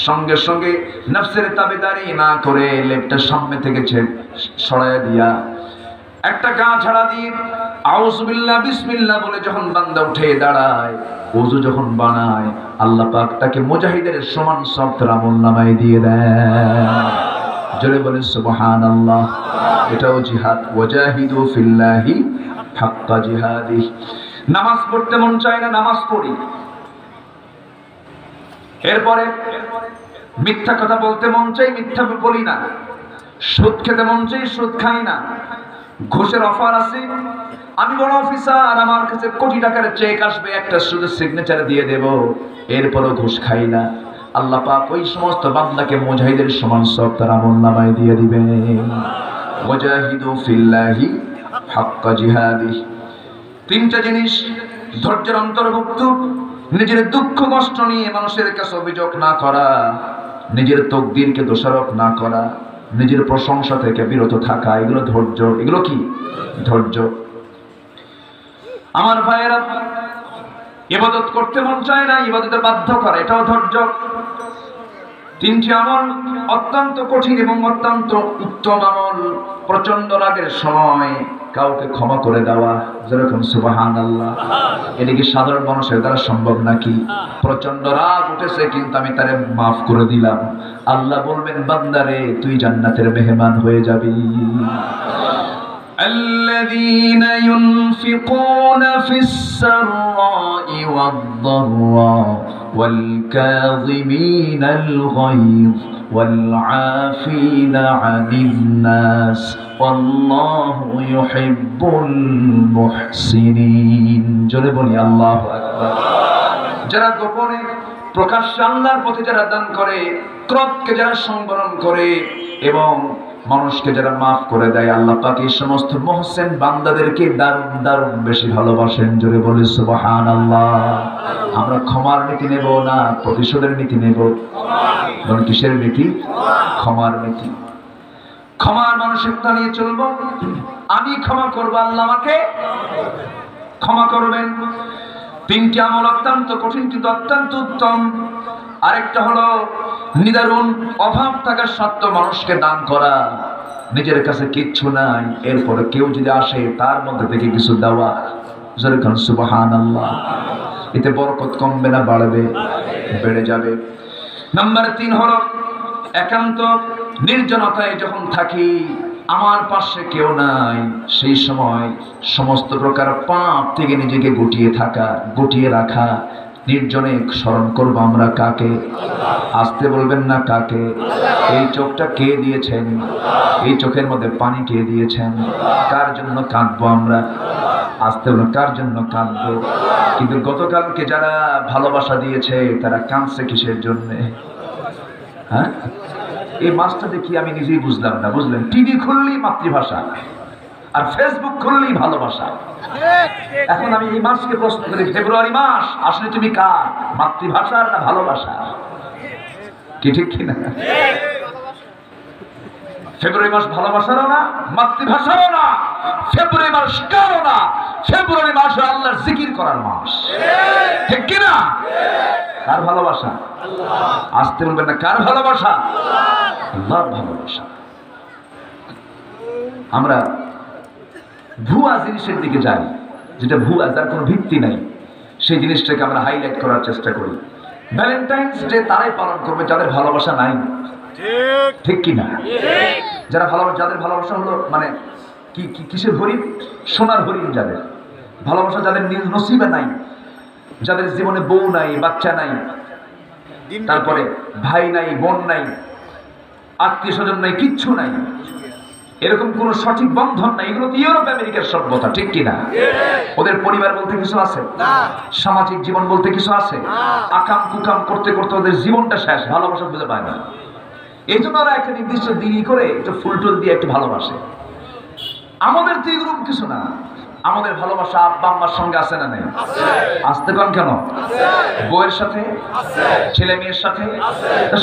সঙ্গে সঙ্গে নফসের তাবেদারি না করে লেপটা সামনে থেকে সরাইয়া দিয়া একটা গা ঝাড়া দিয়ে আউযু বিল্লাহ বিসমিল্লাহ বলে যখন বান্দা উঠে দাঁড়ায়, ওযু যখন বানায়, আল্লাহ পাক তাকে মুজাহিদের সমান সওয়াব আমলনামায় দিয়ে দেয়। জোরে বলেন সুবহানাল্লাহ। এটাও জিহাদ, ওয়াজাহিদু ফিল্লাহি হাক্কা জিহাদি। নামাজ পড়তে মন চায় না, নামাজ পড়ি। এরপরে মিথ্যা কথা বলতে মন চাই, মিথ্যা বলি না। সুদ খেতে মন চাই, সুদ খাই না। ঘুষের অফার আছে, আমি বড় অফিসার, আমার কাছে কোটি টাকার চেক আসবে, একটা শুধু সিগনেচার দিয়ে দেব, এরপরও ঘুষ খাই না। আল্লাহ পাক ওই সমস্ত বান্দাকে মুজাহিদের সমান সওয়াব তার আমলনামায় দিয়ে দিবেন। ওয়াজাহিদু ফিল্লাহি হাক্কা জিহাদি। তিনটা জিনিস ধৈর্যের অন্তর্ভুক্ত। নিজের দুঃখ কষ্ট নিয়ে মানুষের কাছে অভিযোগ না করা, নিজের তকদিরকে দোষারোপ না করা, নিজের প্রশংসা থেকে বিরত থাকা, এগুলো ধৈর্য। এগুলো কি? ধৈর্য। আমার ভাইয়েরা, ইবাদত করতে মন চায় না, ইবাদতে বাধ্য করা, এটাও ধৈর্য। তিনটি আমল অত্যন্ত কঠিন এবং অত্যন্ত উত্তম আমল। প্রচন্ড রাগের সময় কাউকে ক্ষমা করে দেওয়া, যেরকম সুবহানাল্লাহ, এটা কি সাধারণ মানুষের দ্বারা সম্ভব নাকি? প্রচন্ড রাগ উঠেছে কিন্তু আমি তারে মাফ করে দিলাম, আল্লাহ বলবেন বান্দারে তুই জান্নাতের মেহমান হয়ে যাবি। الذين ينفقون في السراء والضراء والكاظمين الغيظ والعافين عن الناس والله يحب المحسنين। জোরে বলি আল্লাহু আকবার। যারা গোপনে প্রকাশ্যে আল্লাহর পথে যারা দান করে, ক্রোধকে যারা সংবরণ করে এবং মানুষকে যারা মাফ করে দেয়, আল্লাহ পাক এই সমস্ত মুহসিন বান্দাদেরকে দারুণ দারুণ বেশি ভালোবাসেন। জোরে বলি সুবহানাল্লাহ। আমরা ক্ষমার নীতি নেব না প্রতিশোধের নীতি নেব? কারণ কিসের নীতি? ক্ষমার নীতি। ক্ষমার মানসিকতা নিয়ে চলবো। আমি ক্ষমা করবো, আল্লাহ আমাকে ক্ষমা করবেন। তিনটি আমল অত্যন্ত কঠিন কিন্তু অত্যন্ত উত্তম। আরেকটা হলো নিদারুণ অভাব থাকার সত্ত্বেও মানুষকে দান করা। নিজের কাছে কিচ্ছু নাই, এরপরে কেউ যদি আসে তার মধ্যে থেকে কিছু দেওয়া। যেরকম সুবহানাল্লাহ। এতে বরকত কমবে না বাড়বে? বেড়ে যাবে। নাম্বার 3 হলো একান্ত নির্জনতায় যখন থাকি, আমার পাশে কেউ নাই, সেই সময় সমস্ত প্রকার পাপ থেকে নিজেকে গুটিয়ে রাখা। নির্জনে স্মরণ করবো আমরা কাকে? আসতে বলবেন না কাকে? এই চোখটা কে দিয়েছেন? এই চোখের মধ্যে পানি কে দিয়েছেন? কার জন্য কাঁদবো আমরা? আসতে বলুন, কার জন্য কাঁদবো? কিন্তু গতকালকে যারা ভালোবাসা দিয়েছে তারা কাঁদছে কিসের জন্যে? হ্যাঁ, এই মাসটা দেখি আমি নিজেই বুঝলাম না। বুঝলেন, টিভি খুললেই মাতৃভাষা আর ফেসবুক খুললেই ভালোবাসা। এখন আমি এই মাসকে প্রশ্ন করি, ফেব্রুয়ারি মাস আসলে তুমি কার? মাতৃভাষার না ভালোবাসা? কি ঠিক কিনা? ফেব্রুয়ারি মাস ভালোবাসারও না, মাতৃভাষারও না। ফেব্রুয়ারি মাস কারও না। ফেব্রুয়ারি মাস আল্লাহর জিকির করার মাস। ঠিক কিনা? কার ভালোবাসা? আসতে বলবেন না, কার ভালোবাসা? আল্লাহর ভালোবাসা। আমরা ভুয়া জিনিসের দিকে যাই, যেটা ভুয়া, যার কোনো ভিত্তি নাই, সেই জিনিসটাকে আমরা হাইলাইট করার চেষ্টা করি। ভ্যালেন্টাইন্স ডে তারাই পালন করবে যাদের ভালোবাসা নাই। ঠিক কিনা? যাদের ভালোবাসা হলো মানে কিসের হরিণ? সোনার হরিণ। যাদের ভালোবাসা, যাদের নসিবে নাই, যাদের জীবনে বউ নাই, বাচ্চা নাই, তারপরে ভাই নাই, বোন নাই, আত্মীয় স্বজন নাই, কিচ্ছু নাই, এরকম কোন সঠিক বন্ধন নাই। এগুলো তো ইউরোপ আমেরিকার সভ্যতা, ঠিক কিনা? ওদের পরিবার বলতে কিছু আছে, সামাজিক জীবন বলতে কিছু আছে, আকাম কুকাম করতে করতে ওদের জীবনটা শেষ, ভালোবাসা বুঝে পায় না। এই জন্য ওরা একটা নির্দিষ্ট দিনই করে একটু ফুল টুল দিয়ে একটু ভালোবাসে। আমাদের তো এগুলো কিছু না। আমাদের ভালোবাসা আব্বা আম্মার সঙ্গে আছে না নেই? আসতে কন কেন? বউয়ের সাথে, ছেলে মেয়ের সাথে,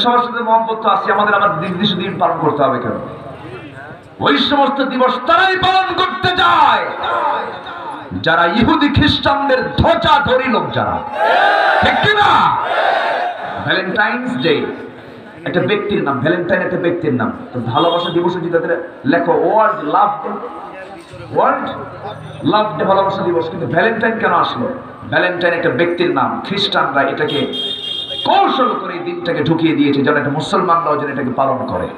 সবার সাথে মহব্বত তো আছে। আমাদের আবার নির্দিষ্ট দিন পালন করতে হবে কেন? ওই সমস্ত দিবস তারাই পালন করতে যায় যারা ইহুদি খ্রিস্টানদের ধ্বজা ধরি লোক, যারা, ঠিক কিনা? ভ্যালেন্টাইন্স ডে একটা ব্যক্তির নাম, ভ্যালেন্টাইন একটা ব্যক্তির নাম। তো ভালোবাসা দিবসে যদি তাদের লেখো ওয়ার্ল্ড লাভ ডে, ওয়ার্ল্ড লাভ ডে, ভালোবাসা দিবস, কিন্তু ভ্যালেন্টাইন কেন আসলো? ভ্যালেন্টাইন একটা ব্যক্তির নাম। খ্রিস্টানরা এটাকে কৌশল করে এই দিনটাকে ঢুকিয়ে দিয়েছে যেন এটা মুসলমানরাও যেন এটাকে পালন করে।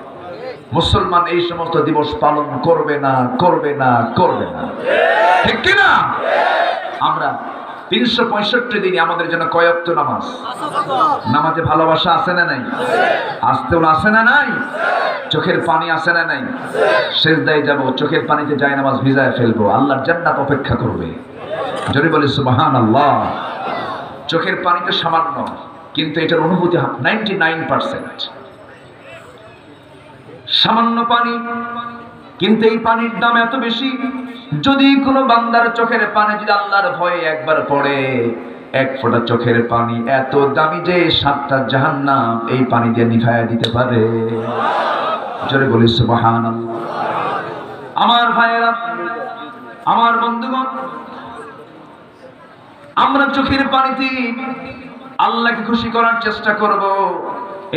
মুসলমান এই সমস্ত দিবস পালন করবে না, করবে না, করবে না, ঠিক কিনা? আমরা 365 দিনই আমাদের জন্য কয়েকত নামাজ, নামাজে ভালোবাসা আছে না নাই? আসতেও আছে না নাই? চোখের পানি আছে না নাই? সেজদায় যাব, চোখের পানিতে যায় নামাজ ভিজায় ফেলবো, আল্লাহর জান্নাত অপেক্ষা করবে। যদি বলি সুবহানাল্লাহ। চোখের পানি তো সামান্য, কিন্তু এটার অনুভূতি 99%। সামান্য পানি, কিন্তু এই পানির দাম এত বেশি। যদি কোনো বান্দার চোখের পানি যদি আল্লাহর ভয়ে একবার পড়ে, এক ফোঁটা চোখের পানি এত দামি যে 7টা জাহান্নাম এই পানি দিয়ে নিভায়া দিতে পারে। জোরে বলি সুবহানাল্লাহ। আমার ভাইয়েরা, আমার বন্ধুগণ, আমরা চোখের পানিতে আল্লাহকে খুশি করার চেষ্টা করব।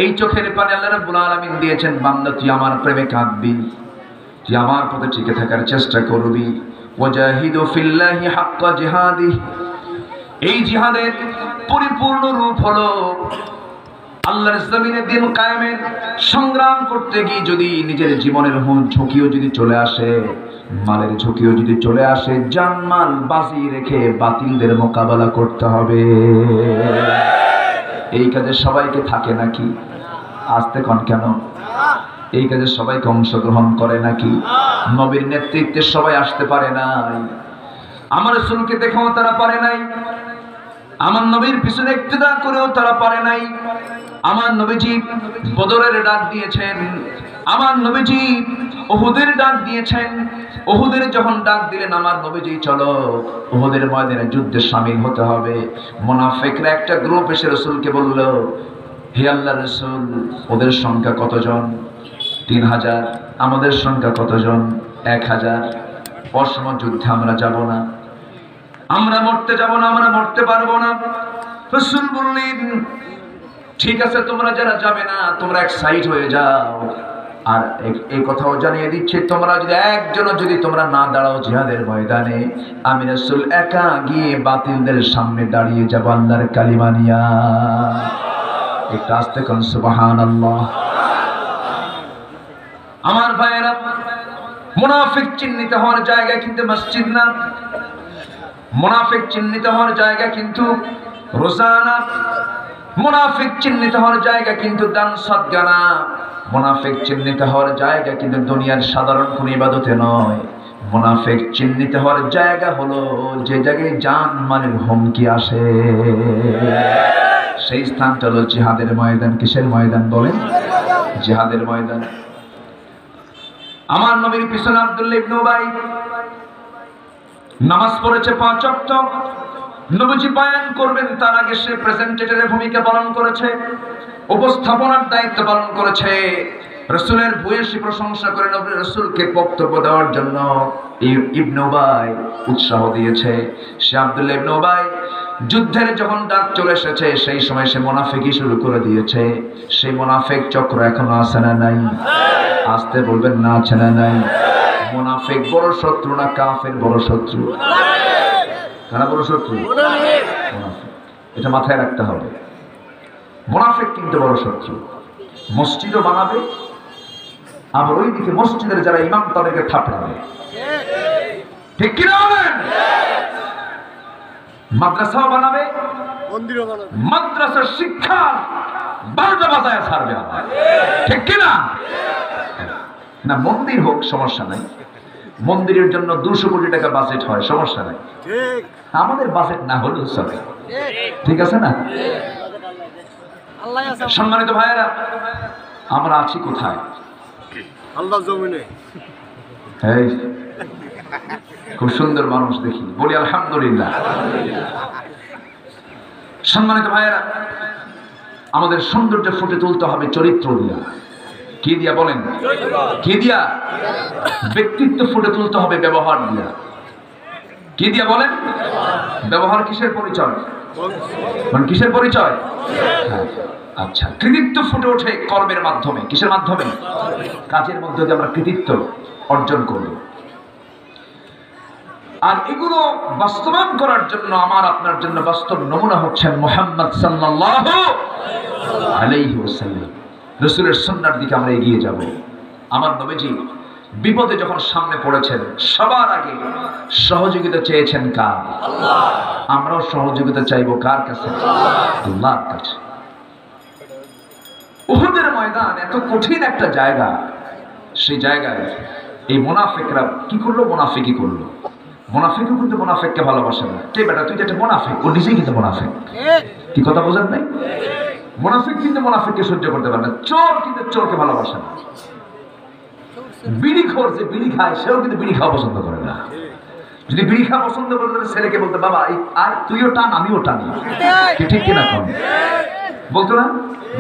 এই চোখের পানি আল্লাহ রাব্বুল আলামিন দিয়েছেন, বান্দা তুই আমার প্রেমে কাঁদবি, তুই আমার পথে টিকে থাকার চেষ্টা করবি। ওয়াজাহিদু ফিল্লাহি হাক্কা জিহাদি। এই জিহাদের পরিপূর্ণ রূপ হলো আল্লাহর জমিনে দিন কায়েমের সংগ্রাম করতে গিয়ে যদি নিজের জীবনের ঝুঁকিও যদি চলে আসে, মালের ঝুঁকিও যদি চলে আসে, জানমাল বাজি রেখে বাতিলদের মোকাবেলা করতে হবে। এই কাজে সবাইকে থাকে নাকি? আসতে কন কেন? এই কাজে সবাইকে অংশগ্রহণ করে নাকি? নবীর নেতৃত্বে সবাই আসতে পারে নাই। আমার রাসূলকে দেখেও তারা পারে নাই, আমার নবীর পিছনে ইক্তেদা করেও তারা পারে নাই। আমার নবীজি বদরের ডাক দিয়েছেন, আমার নবীজি উহুদের ডাক দিয়েছেন। উহুদের যখন ডাক দিলেন আমার নবীজি, চলো উহুদের ময়দানে যুদ্ধে শামিল হতে হবে। মুনাফিকরা একটা গ্রুপ এসে রাসূলকে বলল, হে আল্লাহর রাসূল, ওদের সংখ্যা কতজন? 3000। আমাদের সংখ্যা কতজন? 1000। অসম যুদ্ধে আমরা যাব না, আমরা মরতে যাব না, আমরা মরতে পারবো না। রাসূল বললেন, ঠিক আছে, তোমরা যারা যাবে না তোমরা এক সাইড হয়ে যাও। আর এই কথাও জানিয়ে দিচ্ছে, তোমরা যদি একজনও যদি তোমরা না দাঁড়াও জিহাদের ময়দানে, আমি রাসূল একা গিয়ে বাতিলদের সামনে দাঁড়িয়ে যাব আল্লাহর কালিমা নিয়া। একটু আস্তে কোন সুবহানাল্লাহ। আমার ভাইয়েরা, মুনাফিক চিহ্নিত হওয়ার জায়গা কিন্তু মসজিদ না, মুনাফিক চিহ্নিত হওয়ার জায়গা কিন্তু রোজা না, মুনাফিক চিহ্নিত হওয়ার জায়গা কিন্তু দান সাদকা না, মুনাফিক চিহ্নিত হওয়ার জায়গা কিন্তু দুনিয়ার সাধারণ কোনো ইবাদতে নয়। মুনাফিক চিহ্নিত হওয়ার জায়গা হলো যে জায়গায় জান মালের হুমকি আসে, সেই স্থানটা হলো জিহাদের ময়দান। কিসের ময়দান বলেন? জিহাদের ময়দান। আমার নবীর পিছনে আব্দুল্লাহ ইবনে উবাই নামাজ পড়েছে 5 ওয়াক্ত। নবীজি বয়ান করবেন তার আগে সে প্রেজেন্টেটরের ভূমিকা পালন করেছে, উপস্থাপনার দায়িত্ব পালন করেছে। রাসূলের ভূয়সী প্রশংসা করে নবী রাসূলকে বক্তব্য দেওয়ার জন্য ইবনে উবাই উৎসাহ দিয়েছে। সে আব্দুল্লাহ ইবনে উবাই যুদ্ধের যখন ডাক চলে এসেছে, সেই সময় সে মুনাফিকি শুরু করে দিয়েছে। সেই মুনাফিক চক্র এখনো আছে না নাই? আসতে বলবেন না, আছে না নাই? মুনাফিক বড় শত্রু না কাফের বড় শত্রু? কারা বড় শত্রু? মুনাফিক। এটা মাথায় রাখতে হবে। মুনাফিক কিন্তু বড় শত্রু। মসজিদও বানাবে, আবার ওইদিকে মসজিদের যারা ইমাম তাদেরকে থাপড়াবে, ঠিক কিনা বলেন? মাদ্রাসাও বানাবে, মাদ্রাসার শিক্ষা 12টা বাজায় ছাড়বে আল্লাহ, ঠিক কিনা? না মন্দির হোক সমস্যা নাই, মন্দিরের জন্য 200 কোটি টাকা বাজেট হয়, সমস্যা নাই, আমাদের বাজেট না হলেও চলে, ঠিক আছে না? সম্মানিত ভাইয়েরা, আমরা আছি কোথায়? আল্লাহ জমিনে। এই খুব সুন্দর মানুষ দেখি, বলি আলহামদুলিল্লাহ। সম্মানিত ভাইয়েরা, আমাদের সৌন্দর্য ফুটে তুলতে হবে চরিত্র দিয়া। কি দিয়া বলেন? কি দিয়া? ব্যক্তিত্ব ফুটে তুলতে হবে ব্যবহার দিয়া। কি দিয়া বলেন? ব্যবহার কিসের পরিচয়? কিসের পরিচয়? আচ্ছা, কৃতিত্ব ফুটে ওঠে কর্মের মাধ্যমে। কিসের মাধ্যমে? কাজের মধ্যে দিয়ে আমরা কৃতিত্ব অর্জন করব। আর এগুলো বাস্তবায়ন করার জন্য আমার আপনার জন্য বাস্তব নমুনা হচ্ছেন মুহাম্মদ সাল্লাল্লাহু আলাইহি ওয়াসাল্লাম। রাসূলের সুন্নাহর দিকে আমরা এগিয়ে যাব। আমার নবীজি বিপদে যখন সামনে পড়েছেন, সবার আগে সহযোগিতা চেয়েছেন কার? আল্লাহ। আমরাও সহযোগিতা চাইবো কার কাছে? আল্লাহর কাছে। উহুদের ময়দান এত কঠিন একটা জায়গা, সেই জায়গায় এই মুনাফিকরা কি করলো? মুনাফিকি করলো। মুনাফিকও কিন্তু মুনাফিককে ভালোবাসে না। কে বেটা তুই যেটা মুনাফিক, ও নিজেই কিন্তু মুনাফিক। কি কথা বোঝেন নাই? মুনাফিক কিন্তু মুনাফিককে সহ্য করতে পারে না, চোর কিন্তু চোরকে ভালোবাসে না। বিড়িখোর যে বিড়ি খায় সেও কিন্তু বিড়ি খাওয়া পছন্দ করে না। যদি বিড়ি খাওয়া পছন্দ করে তাহলে ছেলেকে বলতে, বাবা আর তুইও টান আমিও টানি, কি ঠিক কিনা? কম বলতো না?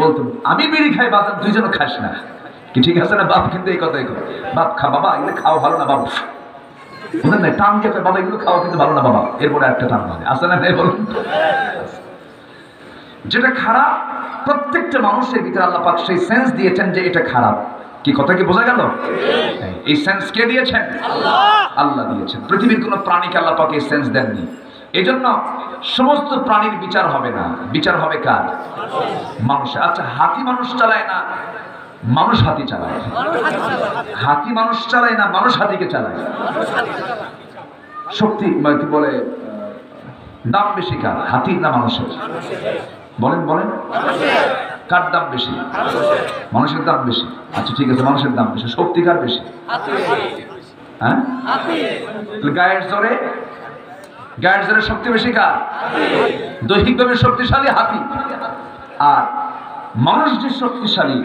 বলতো আমি বিড়ি খাই, বাজার দুইজনও খাস না, কি ঠিক আছে না? বাপ কিন্তু এই কথাই করে, বাপ খা বাবা, এগুলো খাওয়া ভালো না বাবা, বুঝলেন না? টান দিয়ে বাবা এগুলো খাওয়া কিন্তু ভালো না বাবা, এরপরে একটা টান মানে আসে না? বলুন, যেটা খারাপ প্রত্যেকটা মানুষের ভিতরে আল্লাহ পাক সেই সেন্স দিয়েছেন যে এটা খারাপ। কি কথা কি বোঝা গেল? এই সেন্স কে দিয়েছেন? আল্লাহ দিয়েছেন। পৃথিবীর কোনো প্রাণীকে আল্লাহ পাক এই সেন্স দেননি। এই জন্য সমস্ত প্রাণীর বিচার হবে না, বিচার হবে কার? মানুষের। আচ্ছা, হাতি মানুষ চালায় না, মানুষ হাতি চালায়? হাতি মানুষ চালায় না, মানুষ হাতিকে চালায়। শক্তি কি বলে, দাম বেশি কার? হাতির না মানুষের? বলেন বলেন, কার দাম বেশি? মানুষের দাম বেশি। আচ্ছা ঠিক আছে, মানুষের দাম বেশি, শক্তি কার বেশি? হ্যাঁ, গায়ের জোরে, গায়ের জোরে শক্তি বেশি কার? দৈহিকভাবে শক্তিশালী হাতি। আর মানুষ যে শক্তিশালী,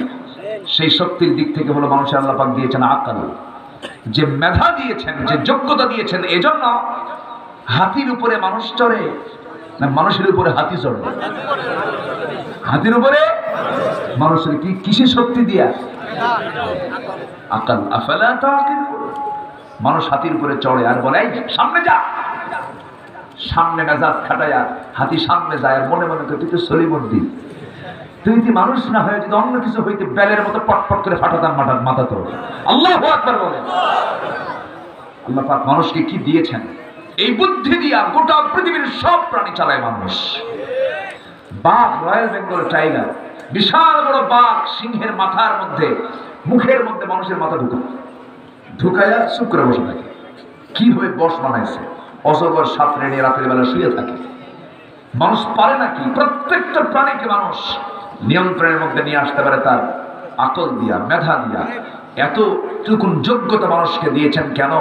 সেই শক্তির দিক থেকে হলো মানুষের আল্লাহ পাক দিয়েছেন আকল, যে মেধা দিয়েছেন, যে যোগ্যতা দিয়েছেন। এজন্য হাতির উপরে মানুষ চড়ে না, মানুষের উপরে হাতি চড়ে? হাতির উপরে মানুষের। কি কিসের শক্তি দিয়া? আকল। আফালা তাকিলুন। মানুষ হাতির উপরে চড়ে আর বলে সামনে যা, সামনে মেজাজ খাটায়া হাতি সামনে যায় আর মনে মনে করে তুই তো সলিমুদ্দিন, তুই কি মানুষ না হয়ে যদি অন্য কিছু হইতে বেলের মতো পটপট করে ফাটাতাম মাথা তো। আল্লাহু আকবার বলে। আল্লাহ পাক মানুষকে কি দিয়েছেন? এই বুদ্ধি দিয়া গোটা পৃথিবীর সব প্রাণী চালায় মানুষ। বাঘ, রয়্যাল বেঙ্গল টাইগার, বিশাল বড় বাঘ, সিংহের মাথার মধ্যে, মুখের মধ্যে মানুষের মাথা ঢুকায়া শুক্র বসে থাকে। কিভাবে বস বানাইছে? অজগর সাঁতরে নিয়ে রাতের বেলা শুয়ে থাকে। মানুষ পারে নাকি? প্রত্যেকটা প্রাণীকে মানুষ নিয়ন্ত্রণের মধ্যে নিয়ে আসতে পারে তার আকল দিয়া, মেধা দিয়া। এতটুকুন যোগ্যতা মানুষকে দিয়েছেন কেন?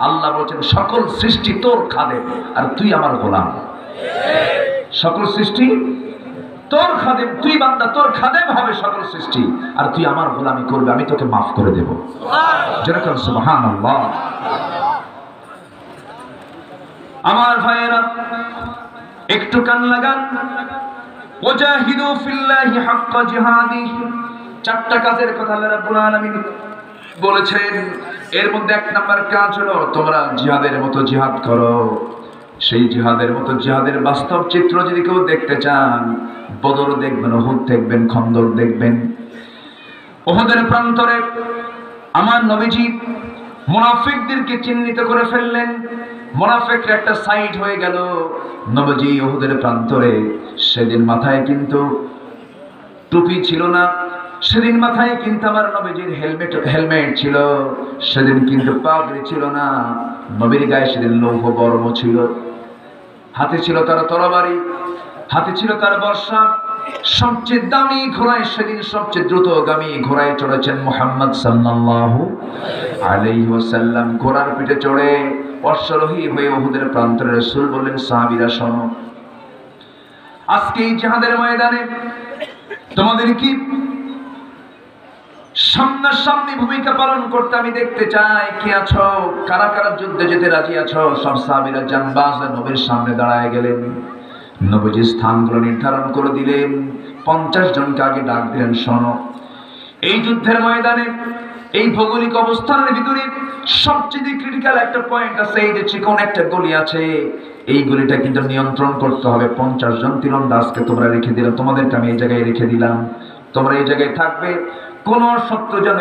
আল্লাহ বলছেন সকল সৃষ্টি তোর খাদেম আর তুই আমার গোলাম। সকল সৃষ্টি তোর খাদেম, তুই বান্দা, তোর খাদেম হবে সকল সৃষ্টি, আর তুই আমার গোলামি করবে, আমি তোকে মাফ করে দেব। যেরকম সুবহানাল্লাহ। আমার ভাইয়েরা একটু কান লাগান। ওয়াজাহিদু ফিল্লাহি হাক্কা জিহাদিহি। চারটা কাজের কথা আল্লাহ রাব্বুল আলামিন বলেছেন। এর মধ্যে এক নাম্বার কাজ হলো তোমরা জিহাদের মতো জিহাদ করো। সেই জিহাদের মতো জিহাদের বাস্তব চিত্র যদি কেউ দেখতে চান, বদর দেখবেন, উহুদ দেখবেন, খন্দক দেখবেন। উহুদের প্রান্তরে আমার নবীজি মুনাফিকদেরকে চিহ্নিত করে ফেললেন। মুনাফিকরা একটা সাইড হয়ে গেল। নবীজি উহুদের প্রান্তরে সেদিন মাথায় কিন্তু টুপি ছিল না, সেদিন মাথায় কিন্তু আমার নবীজির হেলমেট ছিল, সেদিন কিন্তু পাগড়ি ছিল না। নবীর গায়ে সেদিন লৌহ বর্ম ছিল, হাতে ছিল তার তরবারি, হাতে ছিল তার বর্শা। সবচেয়ে দামি ঘোড়ায় সেদিন সবচেয়ে দ্রুতগামী ঘোড়ায় চড়েছেন মুহাম্মদ সাল্লাল্লাহু আলাইহি ওয়াসাল্লাম। ঘোড়ার পিঠে চড়ে অশ্বারোহী হয়ে উহুদের প্রান্তরে রাসূল বললেন, সাহাবীরা শোনো, আজকে এই জিহাদের ময়দানে তোমাদের কি সামনাসামনি ভূমিকা পালন করতে আমি দেখতে চাই। কি আছো? কারা কারা যুদ্ধে যেতে রাজি আছো? সব সাহাবীরা জানবাজ নবীর সামনে দাঁড়ায় গেলেন। নবীজি স্থানগুলো নির্ধারণ করে দিলেন। 50 জনকে আগে ডাক দিলেন, শোনো, এই যুদ্ধের ময়দানে এই ভৌগোলিক অবস্থানের ভিতরে সবচেয়ে ক্রিটিক্যাল একটা পয়েন্ট আছে। এই যে চিকন একটা গলি আছে, এই গলিটা কিন্তু নিয়ন্ত্রণ করতে হবে। 50 জন তীরন্দাজকে তোমরা রেখে দিলে, তোমাদেরকে আমি এই জায়গায় রেখে দিলাম, তোমরা এই জায়গায় থাকবে। কোন শত্রু যেন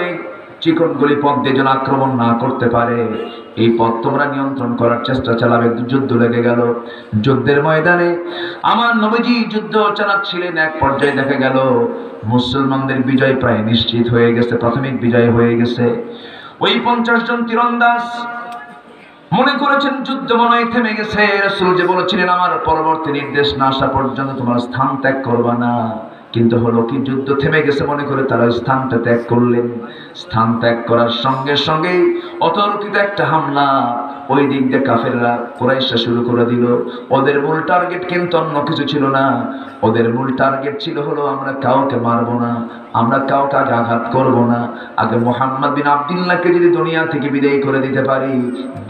চিকন গলি পথ দিয়ে যেন আক্রমণ না করতে পারে, এই পথ তোমরা নিয়ন্ত্রণ করার চেষ্টা চালাবে। যুদ্ধ লেগে গেল। যুদ্ধের ময়দানে আমার নবীজি যুদ্ধ চালাচ্ছিলেন। এক পর্যায়ে দেখা গেল মুসলমানদের বিজয় প্রায় নিশ্চিত হয়ে গেছে, প্রাথমিক বিজয় হয়ে গেছে। ওই 50 জন তীরন্দাজ মনে করেছেন যুদ্ধ মনে হয় থেমে গেছে। রাসূল যে বলেছিলেন আমার পরবর্তী নির্দেশ না আসা পর্যন্ত তোমার স্থান ত্যাগ করবা না, কিন্তু হলো কি, যুদ্ধ থেমে গেছে মনে করে তারা স্থানটা ত্যাগ করলেন। স্থান ত্যাগ করার সঙ্গে সঙ্গেই অতর্কিত একটা হামলা ওই দিক দিয়ে কাফেররা কুরাইশরা শুরু করে দিল। ওদের মূল টার্গেট কিন্তু অন্য কিছু ছিল না। ওদের মূল টার্গেট ছিল হলো, আমরা কাউকে মারবো না, আমরা কাউকে আগে আঘাত করবো না, আগে মুহাম্মদ বিন আব্দুল্লাহকে যদি দুনিয়া থেকে বিদায় করে দিতে পারি,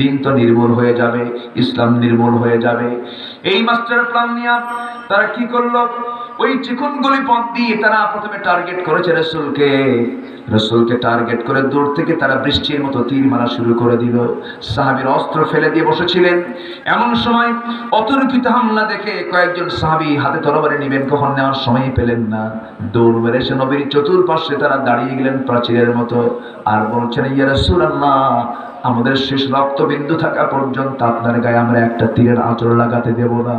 দিন তো নির্মূল হয়ে যাবে, ইসলাম নির্মূল হয়ে যাবে। এই মাস্টার প্ল্যান নিয়ে তারা কি করলো, ওই চিকনগুলি পথ দিয়ে তারা প্রথমে টার্গেট করেছে রাসূলকে। রাসূলকে টার্গেট করে দূর থেকে তারা বৃষ্টির মতো তীর মারা শুরু করে দিল। সাহাবীর অস্ত্র ফেলে দিয়ে বসেছিলেন। এমন সময় অতর্কিত হামলা দেখে কয়েকজন সাহাবী হাতে তরবারি নেবেন, কখন নেওয়ার সময় পেলেন না। দৌড় মেরে এসে নবীর চতুর্পাশে তারা দাঁড়িয়ে গেলেন প্রাচীরের মতো, আর বলছেন, ইয়া রাসূলুল্লাহ, আমাদের শেষ রক্তবিন্দু থাকা পর্যন্ত আপনার গায়ে আমরা একটা তীরের আঁচড় লাগাতে দেব না।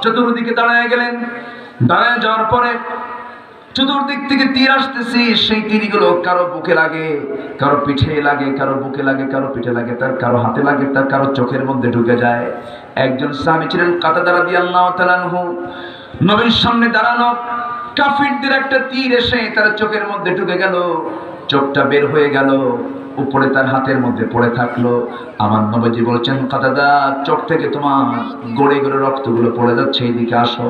চতুর্দিকে দাঁড়ায় গেলেন। দাঁড়ায় যাওয়ার পরে চতুর্দিক থেকে তীর আসতেছে। সেই তীরগুলো কারো বুকে লাগে, কারো পিঠে লাগে, কারো বুকে লাগে, কারো পিঠে লাগে, তার কারো হাতে লাগে, তার কারো চোখের মধ্যে ঢুকে যায়। একজন সাহাবী ছিলেন কাতাদা রাদিয়াল্লাহু তাআলা আনহু, নবীর সামনে দাঁড়ানো। কাফিরদের একটা তীর এসে তার চোখের মধ্যে ঢুকে গেল, চোখটা বের হয়ে গেল, উপরে তার হাতের মধ্যে পড়ে থাকলো। আমার নবীজি বলছেন, কাতাদা, চোখ থেকে তোমার গড়ে গড়ে রক্তগুলো পড়ে যাচ্ছে, এইদিকে আসো।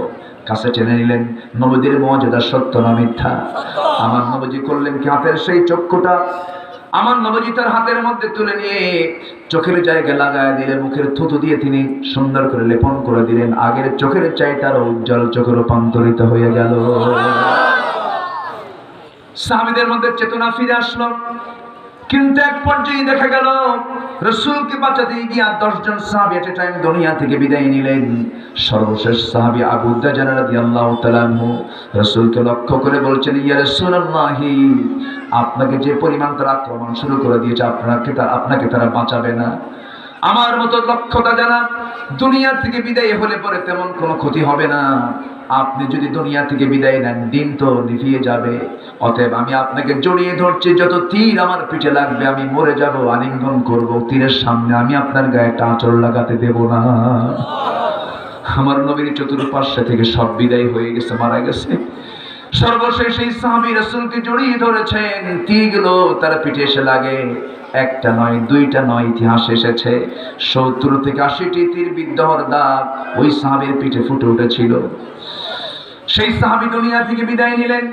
কাছে টেনে নিলেন। নবীদের মর্যাদা সত্য না মিথ্যা? আমার নবীজি করলেন কি, হাতের সেই চক্ষুটা আমার নবীজি তার হাতের মধ্যে তুলে নিয়ে চোখের জায়গায় লাগায় দিলেন। মুখের থুতু দিয়ে তিনি সুন্দর করে লেপন করে দিলেন। আগের চোখের চাইতে আরো উজ্জ্বল চোখে রূপান্তরিত হয়ে গেল। সাহাবীদের মধ্যে চেতনা ফিরে আসলো। কিন্তু এক পর্যায়ে দেখা গেল রাসূলকে বাঁচাতে গিয়ে 10 জন সাহাবী এট এ টাইম দুনিয়া থেকে বিদায় নিলেন। সর্বশেষ সাহাবী আবু দাজানা রাদিয়াল্লাহু তাআলা আনহু রাসূলকে লক্ষ্য করে বলছেন, ইয়া রাসূলুল্লাহ, আপনাকে যে পরিমাণ তারা আক্রমণ শুরু করে দিয়েছে, আপনাকে তারা বাঁচাবে না। আমার মতো লক্ষ্যটা জানা দুনিয়া থেকে বিদায় হলে পরে তেমন কোনো ক্ষতি হবে না। আপনি যদি দুনিয়া থেকে বিদায় নেন, দিন তো নিভিয়ে যাবে। অতএব আমি আপনাকে জড়িয়ে ধরছি, যত তীর আমার পিঠে লাগবে আমি মরে যাব, আলিঙ্গন করব, তীরের সামনে আমি আপনার গায়ে একটা আঁচড় লাগাতে দেব না। আমার নবীর চতুর্পার্শ্ব থেকে সব বিদায় হয়ে গেছে, মারা গেছে। সর্বশেষ এই সাহাবী রাসূলকে জড়িয়ে ধরেছেন। তীরগুলো তার পিঠে এসে লাগে। একটা নয়, দুইটা নয়, ইতিহাস এসেছে 70 থেকে 80টি তীর বিদ্ধ হওয়ার দাগ ওই সাহাবীর পিঠে ফুটে উঠেছিল। সেই সাহাবী দুনিয়া থেকে বিদায় নিলেন।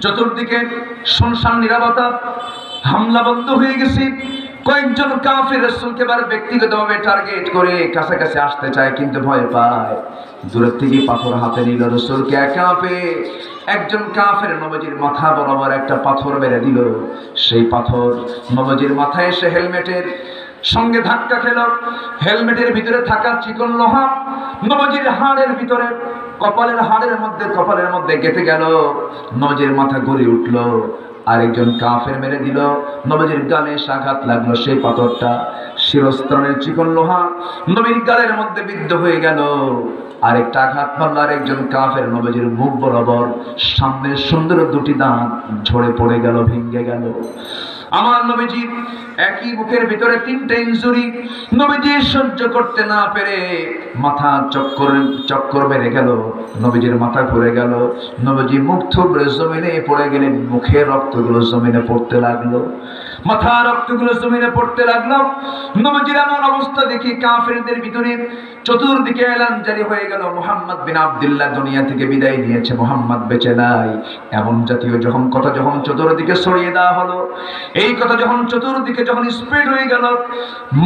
চতুর্দিকে শুনশান নীরবতা, হামলা বন্ধ হয়ে গেছে। কয়েকজন কাফের রাসূলকে বার ব্যক্তিগতভাবে টার্গেট করে কাছাকাছি আসতে চায়, কিন্তু ভয় পায়। দূরের থেকে পাথর হাতে নিল। রাসূলকে একা পেয়ে একজন কাফের নবীজির মাথা বরাবর একটা পাথর মেরে দিল। সেই পাথর নবীজির মাথায় এসে হেলমেটের সঙ্গে ধাক্কা খেল। হেলমেটের ভিতরে থাকা চিকন লোহা নবীজির হাড়ের ভিতরে কপালের মধ্যে গেঁথে গেল। নবীজির মাথা ঘুরে উঠল। আরেকজন কাফের মেরে দিল। নবীজির গালে আঘাত লাগলো। সেই পাথরটা শিরস্ত্রাণের চিকন লোহা নবীর গালের মধ্যে বিদ্ধ হয়ে গেল। আরেকটা আঘাত মারল আরেকজন কাফের নবীজির মুখ বরাবর। সামনের সুন্দর দুটি দাঁত ঝরে পড়ে গেল, ভেঙে গেল। আমার নবীজি একই বুকের ভিতরে 3টা ইনজুরি। নবীজি সহ্য করতে না পেরে মাথা চক্কর মেরে গেল, নবীজির মাথা ঘুরে গেল, নবীজি মুখ থুবড়ে জমিনে পড়ে গেলেন। মুখের রক্তগুলো জমিনে পড়তে লাগলো, মাথা রক্তগুলো জমিনে পড়তে লাগলো। নবীজির এমন অবস্থা দেখি কাফেরদের ভিতরে চতুর্দিকে এলান জারি হয়ে গেল, মুহাম্মদ বিন আব্দুল্লাহ দুনিয়া থেকে বিদায় নিয়েছে, মুহাম্মদ বেঁচে নাই। এমন জাতীয় কথা যখন চতুর্দিকে ছড়িয়ে দেওয়া হলো, এই কথা যখন চতুর্দিকে যখন স্প্রেড হয়ে গেল,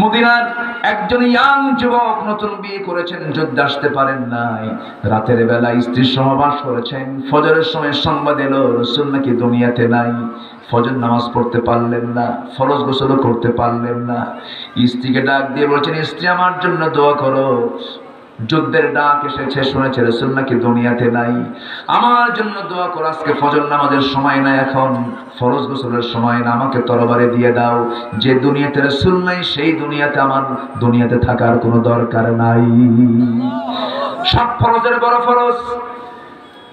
মদিনার একজন ইয়াং যুবক নতুন বিয়ে করেছেন, যুদ্ধে আসতে পারেন নাই, রাতের বেলা স্ত্রীর সহবাস করেছেন। ফজরের সময় সংবাদ এলো রাসূল নাকি দুনিয়াতে নাই। ফজর নামাজ পড়তে পারলেন না, ফরজ গোসল করতে পারলেন না। স্ত্রীকে ডাক দিয়ে বলছেন, স্ত্রী আমার জন্য দোয়া করো, যুদ্ধের ডাক এসেছে, শুনেছে রাসূল নাকি দুনিয়াতে নাই, আমার জন্য দোয়া করো। আজকে ফজর নামাজের সময় না, এখন ফরজ গোসলের সময় না, আমাকে তরবারে দিয়ে দাও। যে দুনিয়াতে রাসূল নাই, সেই দুনিয়াতে আমার দুনিয়াতে থাকার কোনো দরকার নাই। সব ফরজের বড় ফরজ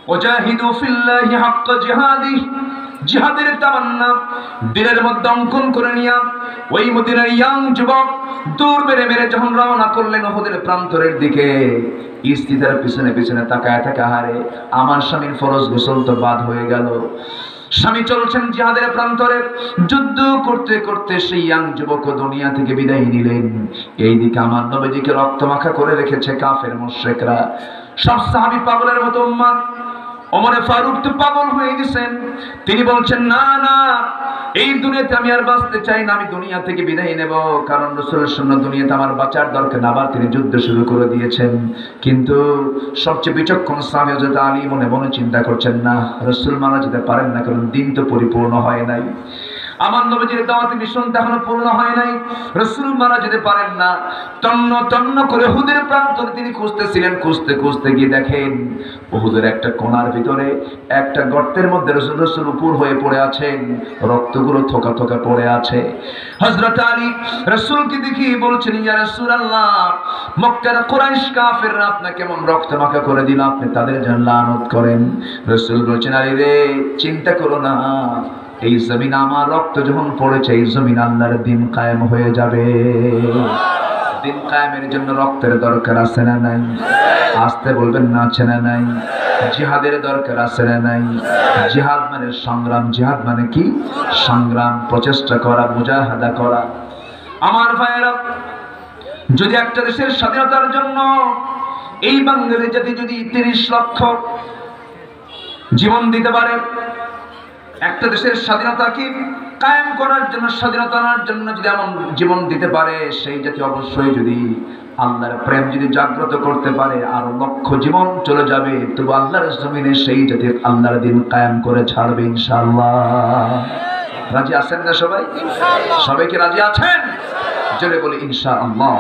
ওয়াজাহিদু ফিল্লাহি হাক্কা জিহাদি, জিহাদের তামান্না দিলের মধ্যে অঙ্কন করে নিয়া ওই মদিনার ইয়াং যুবক দূর মেরে মেরে যখন রওনা করলেন উহুদের প্রান্তরের দিকে, স্ত্রী তার পিছনে পিছনে তাকায় থাকে, হারে আমার স্বামীর ফরজ গোসল তো বাদ হয়ে গেল। স্বামী চলছেন জিহাদের প্রান্তরে, যুদ্ধ করতে করতে সেই ইয়াং যুবক দুনিয়া থেকে বিদায় নিলেন। এইদিকে আমার নবীজিকে রক্তমাখা করে রেখেছে কাফের মুশরিকরা। সব সাহাবী পাগলের মতো উম্মাদ। ওমরে ফারুক তো পাগল হয়ে গেছেন, তিনি বলছেন, না না, এই দুনিয়াতে আমি আর বাঁচতে চাই না, আমি দুনিয়া থেকে বিদায় নেব, কারণ রাসূলের সুন্নাত দুনিয়াতে আমার বাঁচার দরকার না। আবার তিনি যুদ্ধ শুরু করে দিয়েছেন। কিন্তু সবচেয়ে বিচক্ষণ সাহাবী হযরত আলী মনে মনে চিন্তা করছেন, না, রাসূল মারা যেতে পারেন না, কারণ দিন তো পরিপূর্ণ হয় নাই, আমার নবীজির দাওয়াতি মিশনটা এখনো পূর্ণ হয় নাই, রাসূল মারা যেতে পারেন না। তন্ন তন্ন করে উহুদের প্রান্তরে তিনি খুঁজতেছিলেন, খুঁজতে খুঁজতে গিয়ে দেখেন উহুদের একটা কোণার ভিতরে একটা গর্তের মধ্যে রাসূল উপর হয়ে পড়ে আছেন, রক্তগুলো থোকা থোকা পড়ে আছে। হযরত আলী রাসূলকে দেখি বলছেন, ইয়া রাসূলুল্লাহ, মক্কার কুরাইশ কাফেররা আপনাকে কেমন রক্তমাখা করে দিল, আপনি তাদের জন্য লানত করেন। রাসূল বলছেন, আলী রে, চিন্তা করো না, এই জমিন আমার রক্ত যখন পড়েছে, এই জমিন আল্লাহর দিন কায়েম হয়ে যাবে। দিন কায়েমের জন্য রক্তের দরকার আছে না নাই? আসতে বলবেন না, আছে না নাই? জিহাদের দরকার আছে না নাই? জিহাদ মানে সংগ্রাম। জিহাদ মানে কি? সংগ্রাম, প্রচেষ্টা করা, মুজাহাদা করা। আমার ভাইয়েরা, যদি একটা দেশের স্বাধীনতার জন্য এই বাঙালি জাতি যদি 30 লক্ষ জীবন দিতে পারে, একটা দেশের স্বাধীনতাকে কায়েম করার জন্য, স্বাধীনতা আনার জন্য যদি এমন জীবন দিতে পারে, সেই জাতি অবশ্যই যদি আল্লাহর প্রেম যদি জাগ্রত করতে পারে, আর লক্ষ জীবন চলে যাবে, তবু আল্লাহর জমিনে সেই জাতির আল্লাহর দিন কায়েম করে ছাড়বে ইনশাআল্লাহ। রাজি আছেন না সবাই? সবাই কি রাজি আছেন? জোরে বলি ইনশাআল্লাহ,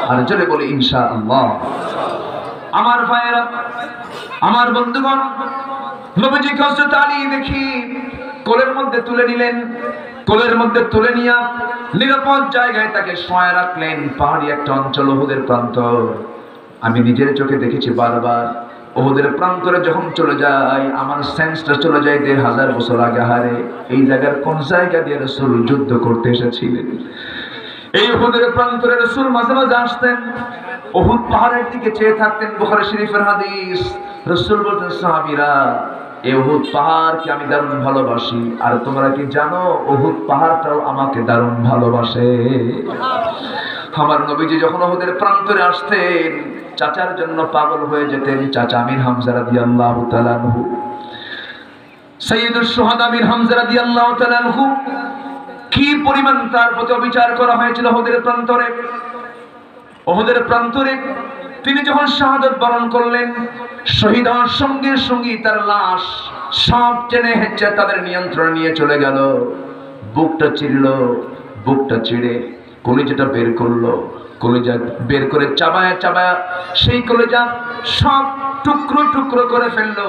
আর জোরে বলি ইনশাআল্লাহ। আমার ভাইয়েরা, আমার বন্ধুগণ, নবীজি হযরত আলী দেখি কোলের মধ্যে তুলে নিলেন, কোলের মধ্যে তুলে নিয়ে নিরাপদ জায়গায় তাকে শোয়া রাখলেন। পাহাড়ি একটা অঞ্চল, উহুদের প্রান্তর। আমি নিজের চোখে দেখেছি বারবার, উহুদের প্রান্তরে যখন চলে যায় আমার সেন্সটা চলে যায় 1500 বছর আগে। হারে, এই জায়গার কোন জায়গা দিয়ে রাসূল যুদ্ধ করতে এসেছিলেন? এই উহুদের প্রান্তরে রাসূল মাঝে মাঝে আসতেন, উহুদ পাহাড়ের দিকে চেয়ে থাকতেন। বুখারী শরীফের হাদিস, রাসূল বলতেন, সাহাবীরা, এই উহুদ পাহাড়কে আমি দারুণ ভালোবাসি, আর তোমরা কি জানো উহুদ পাহাড়টাও আমাকে দারুণ ভালোবাসে। আমার নবীজি যখন উহুদের প্রান্তরে আসতেন, চাচার জন্য পাগল হয়ে যেতেন। চাচা আমির হামজা রাদিয়াল্লাহু তাআলা আনহু, সাইয়্যিদুশ শুহাদা আমির হামজা রাদিয়াল্লাহু তাআলা আনহু, কি পরিমাণ তার প্রতি বিচার করা হয়েছিল উহুদের প্রান্তরে। উহুদের প্রান্তরে তিনি যখন শাহাদাত বরণ করলেন, শহীদ হওয়ার সঙ্গে সঙ্গে তার লাশ সব টেনে হেঁচে তাদের নিয়ন্ত্রণে নিয়ে চলে গেল। বুকটা চিরল, বুকটা চিড়ে কলিজাটা বের করলো, কলিজা বের করে চাবায়া চাবায়া সেই কলিজা সব টুকরো টুকরো করে ফেললো,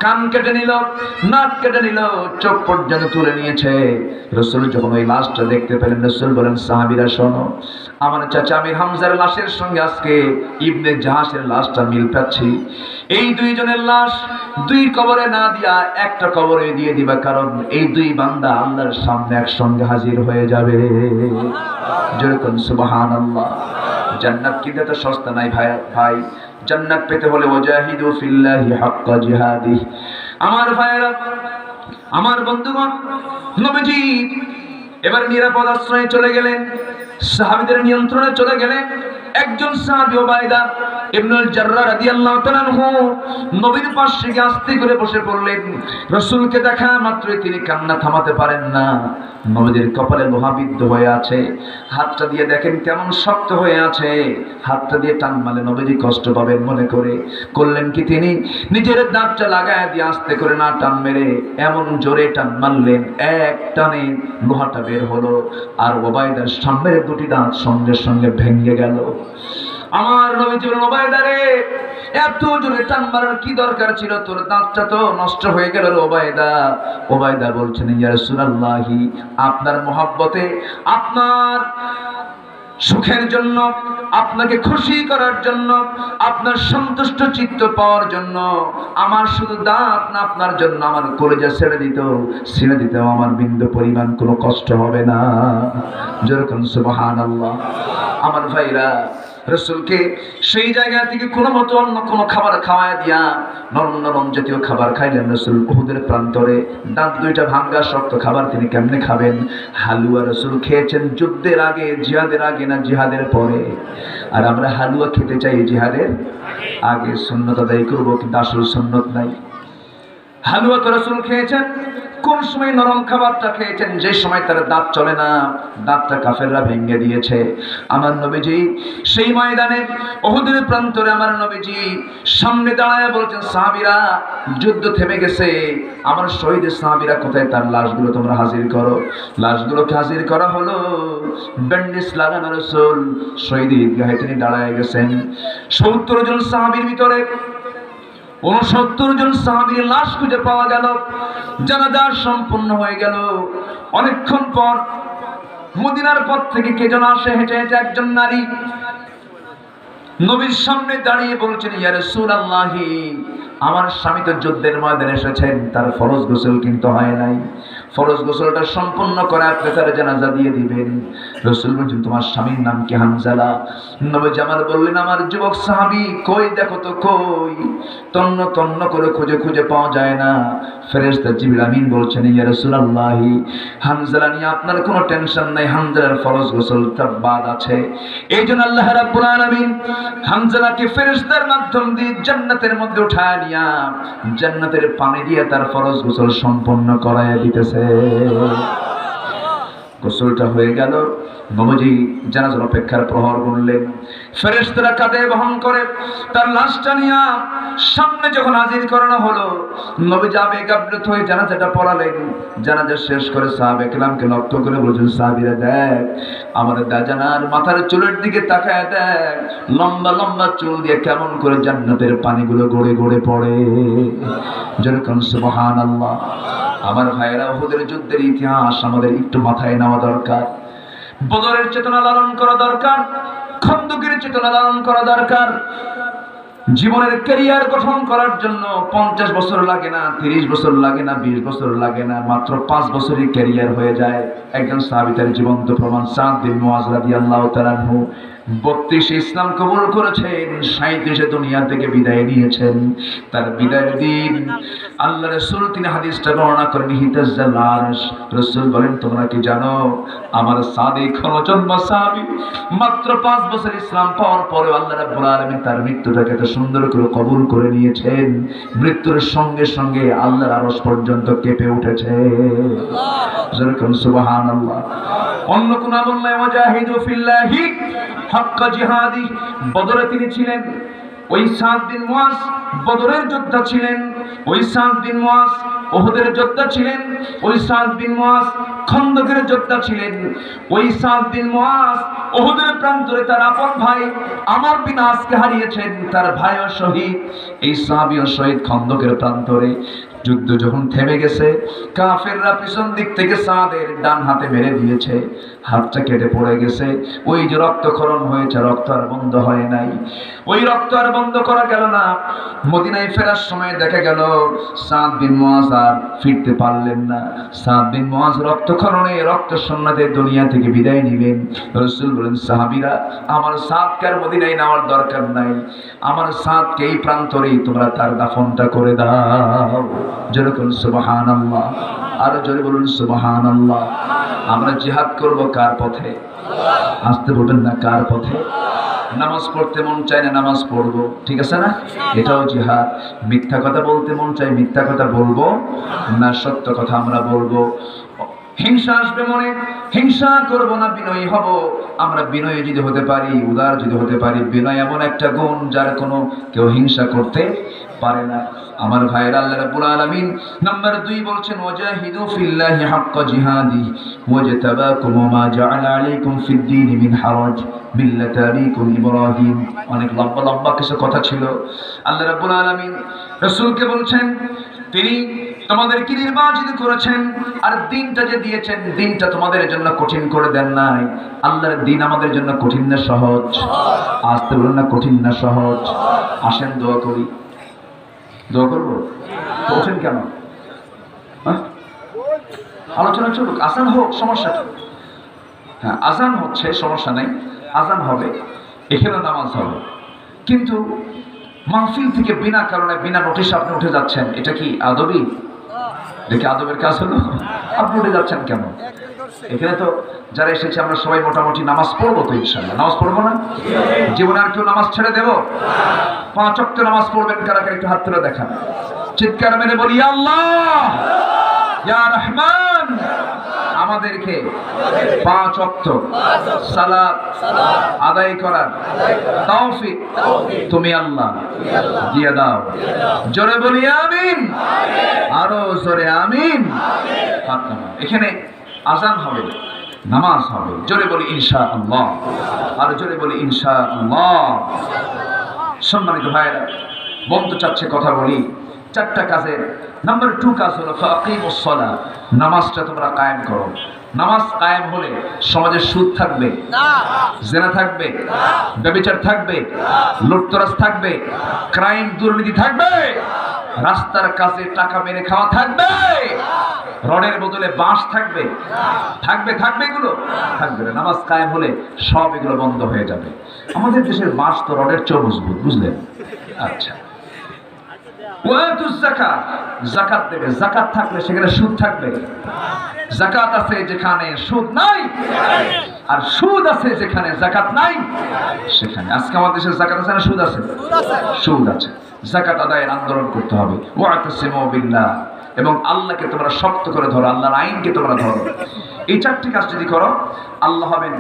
কান কেটে নিল, নাক কেটে নিল, চোখ পর্যন্ত তুলে নিয়েছে। রাসূল যখন ওই লাশটা দেখতে পেলেন, রাসূল বলেন, সাহাবীরা শোনো, আমার চাচা আমির হামজার লাশের সঙ্গে আজকে ইবনে জাহাসের লাশটা মিল পাচ্ছি। এই দুইজনের লাশ দুই কবরে না দিয়া একটা কবরে দিয়ে দিবা, কারণ এই দুই বান্দা আল্লাহর সামনে একসঙ্গে হাজির হয়ে যাবে। যেরকম সুবহানাল্লাহ। জান্নাত কিন্তু এত সস্তা নাই ভাই ভাই। জান্নাত পেতে হলে ওয়াজাহিদু ফিল্লাহি হাক্কা জিহাদিহি। আমার ভাইরা, আমার বন্ধুগণ, নবীজি এবার নিরাপদ আশ্রয়ে চলে গেলেন, সাহাবীদের নিয়ন্ত্রণে চলে গেলেন। একজন সাহাবী উবাইদা ইবনুল জাররাহ রাদিয়াল্লাহু তাআলা আনহু নবীর পাশে গিয়ে আস্তে করে বসে পড়লেন। রাসূলকে দেখা মাত্রই তিনি কান্না থামাতে পারেন না। নবীর কপালে লোহা বিদ্ধ হয়ে আছে, হাতটা দিয়ে দেখেন কেমন শক্ত হয়ে আছে। হাতটা দিয়ে টান মারলে নবীজি কষ্ট পাবেন মনে করে করলেন কি, তিনি নিজের দাঁতটা লাগায় দিয়ে আস্তে করে না টান মেরে এমন জোরে টান মারলেন, এক টানে লোহাটা বের হলো, আর উবাইদার সামনের দুটি দাঁত সঙ্গে সঙ্গে ভেঙে গেল। আমার নবীজি বলেন, উবাইদা রে, এত জোরে টান মারার কি দরকার ছিল? তোর দাঁতটা তো নষ্ট হয়ে গেল রে উবাইদা। উবাইদা বলছেন, ইয়া রাসূলুল্লাহি, আপনার মহব্বতে, আপনার সুখের জন্য, আপনাকে খুশি করার জন্য, আপনার সন্তুষ্ট চিত্ত পাওয়ার জন্য আমার শুধু দাঁত না, আপনার জন্য আমার কলিজা ছেড়ে দিতেও আমার বিন্দু পরিমাণ কোনো কষ্ট হবে না। যেরকম সুবহানাল্লাহ। আমার ভাইরা, রাসূলকে সেই জায়গা থেকে কোনো মতো অন্য কোনো খাবার খাওয়ায় দিয়া নরম নরম জাতীয় খাবার খাইলেন রাসূল। উহুদের প্রান্তরে দাঁত দুইটা ভাঙ্গা শক্ত খাবার তিনি কেমনে খাবেন? হালুয়া রাসূল খেয়েছেন যুদ্ধের আগে, জিহাদের আগে না জিহাদের পরে? আর আমরা হালুয়া খেতে চাই জিহাদের আগে, সুন্নত আদায় করবো, কিন্তু আসল সুন্নত নাই। হালুয়া তো রাসূল খেয়েছেন কোন সময়? নরম খাবারটা খেয়েছেন যে সময় তার দাঁত চলে না, দাঁতটা কাফেররা ভেঙে দিয়েছে। আমার নবীজি সেই ময়দানে উহুদের প্রান্তরে আমার নবীজি সামনে দাঁড়ায় বলছেন, সাহাবীরা, যুদ্ধ থেমে গেছে, আমার শহীদ সাহাবীরা কোথায়? তার লাশগুলো তোমরা হাজির করো। লাশগুলোকে হাজির করা হলো। ব্যান্ডেজ লাগানো রাসূল শহীদ ঈদগাহে তিনি দাঁড়ায় গেছেন। ৭০ জন সাহাবীর ভিতরে ৬৯ জন সাহাবীর লাশ খুঁজে পাওয়া গেল। জানাজা সম্পূর্ণ হয়ে গেল। অনেকক্ষণ পর মদিনার পথ থেকে কে যেন আসে হেঁটে হেঁটে, একজন নারী নবীর সামনে দাঁড়িয়ে বলছেন, ইয়া রাসূলুল্লাহি, আমার স্বামী তো যুদ্ধের ময়দানে এসেছেন, তার ফরজ গোসল কিন্তু হয় নাই। ফরজ গোসলটা সম্পূর্ণ করে আপনি তার জানাজা দিয়ে দিবেন। রাসূল বলছেন, তোমার স্বামীর নাম কি? হানজালা। নবী জামাল বললেন, আমার যুবক সাহাবী, কই দেখো তো কই? তন্ন তন্ন করে খুঁজে খুঁজে পাওয়া যায় না। ফেরেশতা জিবরিল আমিন বলছেন, ইয়া রাসূলুল্লাহি, হানজালা নিয়ে আপনার কোনো টেনশন নাই, হানজালার ফরজ গোসলটা বাদ আছে। এইজন্য আল্লাহ রাব্বুল আলামিন হানজালাকে ফেরেশতার মাধ্যম দিয়ে জান্নাতের মধ্যে উঠায় নিয়া জান্নাতের পানি দিয়ে তার ফরজ গোসল সম্পন্ন করায় দিতেছে। গোসলটা হয়ে গেল। নবীজি জানাজার অপেক্ষার প্রহর গুনলেন। ফেরেশতারা কাঁধে বহন করে তার লাশটা নিয়ে সামনে যখন হাজির করানো হলো, নবীজি আবেগ আপ্লুত হয়ে জানাজাটা পড়ালেন। জানাজা শেষ করে সাহাবে কেরামকে লক্ষ্য করে বলছেন, সাহাবীরা, দেখ আমাদের দাজানার মাথার চুলের দিকে তাকায় দেখ, লম্বা লম্বা চুল দিয়ে কেমন করে জান্নাতের পানিগুলো গড়ে গড়ে পড়ে। যেরকম সুবহানাল্লাহ। আমার ভাইয়েরা, উহুদের যুদ্ধের ইতিহাস আমাদের একটু মাথায় নেওয়া দরকার। বদরের চেতনা লালন করা দরকার, খন্দকের চেতনা লালন করা দরকার। জীবনের ক্যারিয়ার গঠন করার জন্য 50 বছর লাগে না, 30 বছর লাগে না, 20 বছর লাগে না, মাত্র 5 বছরই ক্যারিয়ার হয়ে যায়। একজন সাহাবী তার জীবন্ত প্রমাণ, সাদ বিন মুআজ রাদিয়াল্লাহু তাআলা আনহু 32 ইসলাম কবুল করেছেন, 37 দুনিয়া থেকে বিদায় নিয়েছেন। তার বিদায়ের দিন আল্লাহ রাসূল তিনি হাদিসটা বর্ণনা করেন, হিতাজ্জাল আরশ। রাসূল বলেন, তোমরা কি জানো আমার সাদিক জন্ম সাহাবী মাত্র 5 বছর ইসলাম পাওয়ার পরে আল্লাহ রাব্বুল আলামিন তার মৃত্যুটাকে এত সুন্দর করে কবুল করে নিয়েছেন। মৃত্যুর সঙ্গে সঙ্গে আল্লাহর আরশ পর্যন্ত কেঁপে উঠেছে। যেরকম সুবহানাল্লাহ। অন্য কোন আমল নাই। ওয়াজাহিদু ফিল্লাহি হাক্কা জিহাদি। বদরে তিনি ছিলেন। ওই সাদ বিন মুআজ বদরের যোদ্ধা ছিলেন। ওই সাদ বিন মুআজ উহুদের যোদ্ধা ছিলেন, ওই সাদ বিন মুআজ খন্দকের যোদ্ধা ছিলেন, ওই সাদ বিন মুআজ উহুদের প্রান্তরে তার আপন ভাই আমর বিন আসকে হারিয়েছেন, তার ভাইও শহীদ, এই সাহাবীও শহীদ খন্দকের প্রান্তরে। যুদ্ধ যখন থেমে গেছে, কাফেররা পিছন দিক থেকে সাদের ডান হাতে মেরে দিয়েছে, হাতটা কেটে পড়ে গেছে। ওই যে রক্তক্ষরণ হয়েছে, রক্ত আর বন্ধ হয় নাই, ওই রক্ত আর বন্ধ করা গেল না। মদিনায় ফেরার সময় দেখা গেল সাদ বিন মুআজ আর ফিরতে পারলেন না। সাদ বিন মুআজ রক্তক্ষরণে রক্ত শূন্যতে দুনিয়া থেকে বিদায় নিলেন। রাসূল বলেন, সাহাবীরা, আমার সাদকে আর মদিনায় নেওয়ার দরকার নাই, আমার সাদকে এই প্রান্তরেই তোমরা তার দাফনটা করে দাও। জোরে বলুন সুবহানাল্লাহ, আর জোরে বলুন সুবহানাল্লাহ। আমরা জিহাদ করব কার পথে? আসতে বলবেন না, কার পথে? নামাজ পড়তে মন চায় না, নামাজ পড়বো, ঠিক আছে না? এটাও জিহাদ। মিথ্যা কথা বলতে মন চায়, মিথ্যা কথা বলবো না, সত্য কথা আমরা বলবো। হিংসা আসবে মনে, হিংসা করব না, বিনয়ী হব। আমরা বিনয়ী যদি হতে পারি, উদার যদি হতে পারি, বিনয় এমন একটা গুণ যার কোনো কেউ হিংসা করতে পারে না। আমার ভাইয়েরা, আল্লাহ রাব্বুল আলামিন নাম্বার 2 বলছেন, ওয়াজাহিদু ফিল্লাহি হাক্কা জিহাদি ওয়াজতাবাকুম ওয়া জাআলা আলাইকুম ফিদ-দীনি মিন হারাজ মিল্লাতা আবিকুম ইব্রাহিম। অনেক লম্বা লম্বা কিছু কথা ছিল। আল্লাহ রাব্বুল আলামিন রাসূলকে বলছেন, তিনি তোমাদেরকে নির্বাচিত করেছেন, আর দিনটা যে দিয়েছেন, দিনটা তোমাদের জন্য কঠিন করে দেন নাই। আল্লাহর দিন আমাদের জন্য কঠিন না সহজ? আসতে বলুন না, কঠিন না সহজ? আসেন দোয়া করি। দোয়া করবো? কঠিন কেন? আলোচনা চলুক, আজান হোক, সমস্যা কি? হ্যাঁ, আজান হচ্ছে, সমস্যা নাই, আজান হবে, এখানে নামাজ হবে। কিন্তু মাহফিল থেকে বিনা কারণে, বিনা নোটিশে আপনি উঠে যাচ্ছেন, এটা কি আদবি? দেখে আদবের কাজ হলো? আপনি উঠে যাচ্ছেন কেন? এখানে তো যারা এসেছে আমরা সবাই মোটামুটি নামাজ পড়বো তো, ইনশাআল্লাহ। নামাজ পড়বো না? জীবনে আর কেউ নামাজ ছেড়ে দেব? 5 ওয়াক্ত নামাজ পড়বেন কারা কারা? একটু হাত তুলে দেখান, চিৎকার মেরে বলি, ইয়া আল্লাহ, ইয়া রহমান। আমাদেরকে 5 ওয়াক্ত সালাত আদায় করার তৌফিক তুমি আল্লাহ দিয়ে দাও। জোরে বলি আমিন, আরো জোরে আমিন। হাত নামান। এখানে আজান হবে, নামাজ হবে, জোরে বলি ইনশাআল্লাহ, আর জোরে বলি ইনশাআল্লাহ। সম্মানিত ভাইরা, বন্ধু চাচ্ছে কথা বলি। 4টা কাজের নাম্বার 2 কাজ হলো ফাকিমুস সালাহ, নামাজটা তোমরা কায়েম করো। নামাজ কায়েম হলে সমাজে সুদ থাকবে না, জিনা থাকবে না, ব্যভিচার থাকবে না, লুটতরাজ থাকবে, ক্রাইম দুর্নীতি থাকবে, রাস্তার কাছে টাকা মেরে খাওয়া থাকবে, রডের বদলে বাঁশ থাকবে, থাকবে থাকবে এগুলো থাকবে না। নামাজ কায়েম হলে সব এগুলো বন্ধ হয়ে যাবে। আমাদের দেশের বাঁশ তো রডের চেয়ে মজবুত, বুঝলেন? আচ্ছা, ওয়াতুজ যাকাত, যাকাত দেবে। যাকাত থাকলে সেখানে সুদ থাকবে? যাকাত আছে যেখানে সুদ নাই, আর সুদ আছে যেখানে যাকাত নাই সেখানে। আজকে আমাদের দেশে যাকাত আছে না সুদ আছে? সুদ আছে। যাকাত আদায়ের আন্দোলন করতে হবে। ওয়াতাসিমু বিল্লাহ, এবং আল্লাহকে তোমরা শক্ত করে ধরো, আল্লাহর আইনকে তোমরা ধরো। এই 4টি কাজ যদি করো, আল্লাহ হবেন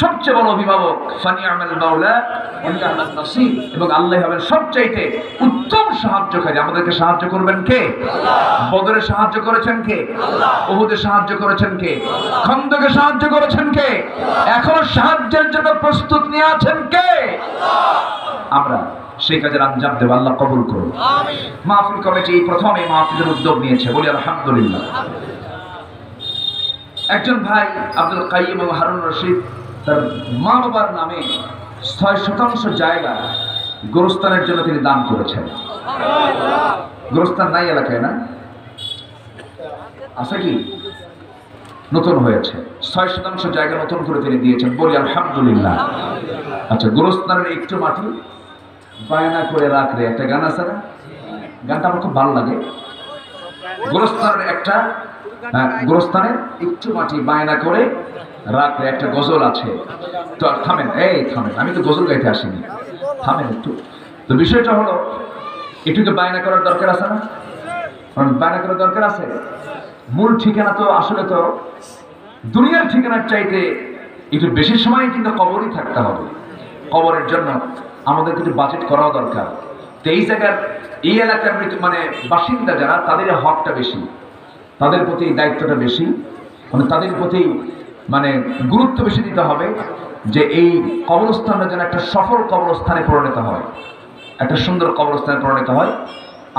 সবচেয়ে বড় অভিভাবক, ফানিআমাল মাওলা ওয়া নি'মান নাসীর, এবং আল্লাহ হবেন সবচাইতে উত্তম সাহায্যকারী। আমাদেরকে সাহায্য করবেন কে? আল্লাহ। বদরে সাহায্য করেছেন কে? আল্লাহ। উহুদে সাহায্য করেছেন কে? আল্লাহ। খন্দকে সাহায্য করেছেন কে? আল্লাহ। এখনো সাহায্যের জন্য প্রস্তুত নিয়ে আছেন কে? আল্লাহ। আমরা সেই কাজের আঞ্জাম দেব, আল্লাহ কবুল করুন। আমিন। মাহফিল কমিটি প্রথম এই মাহফিলের উদ্যোগ নিয়েছে, বলি আলহামদুলিল্লাহ। একজন ভাই আব্দুল কাইয়িম এবং হারুন রশিদ তার মা বাবার নামে 6% জায়গা গোরস্থানের জন্য তিনি দান করেছেন। গোরস্থান নাই এলাকায়, না আছে কি? নতুন হয়েছে, 6% জায়গা নতুন করে তিনি দিয়েছেন, বলি আলহামদুলিল্লাহ। আচ্ছা, গোরস্থানের একটু মাটি বায়না করে রাখলে, একটা গান আছে না? গানটা আমার খুব ভালো লাগে। গোরস্থানের একটা, গোরস্থানের একটু মাটি বায়না করে রাখলে, একটা গজল আছে। তো থামেন, এই থামেন, আমি তো গজল গাইতে আসিনি, থামেন একটু। তো বিষয়টা হলো, এটুকে বায়না করার দরকার আছে না? বায়না করার দরকার আছে। মূল ঠিকানা তো আসলে তো দুনিয়ার ঠিকানার চাইতে একটু বেশি সময় কিন্তু কবরই থাকতে হবে। কবরের জন্য আমাদের কিছু বাজেট করাও দরকার। তো এই জায়গার এই এলাকার মানে বাসিন্দা যারা, তাদের হকটা বেশি, তাদের প্রতি দায়িত্বটা বেশি, মানে তাদের প্রতি মানে গুরুত্ব বেশি দিতে হবে যে এই কবরস্থানটা যেন একটা সফল কবরস্থানে পরিণত হয়, একটা সুন্দর কবরস্থানে পরিণত হয়।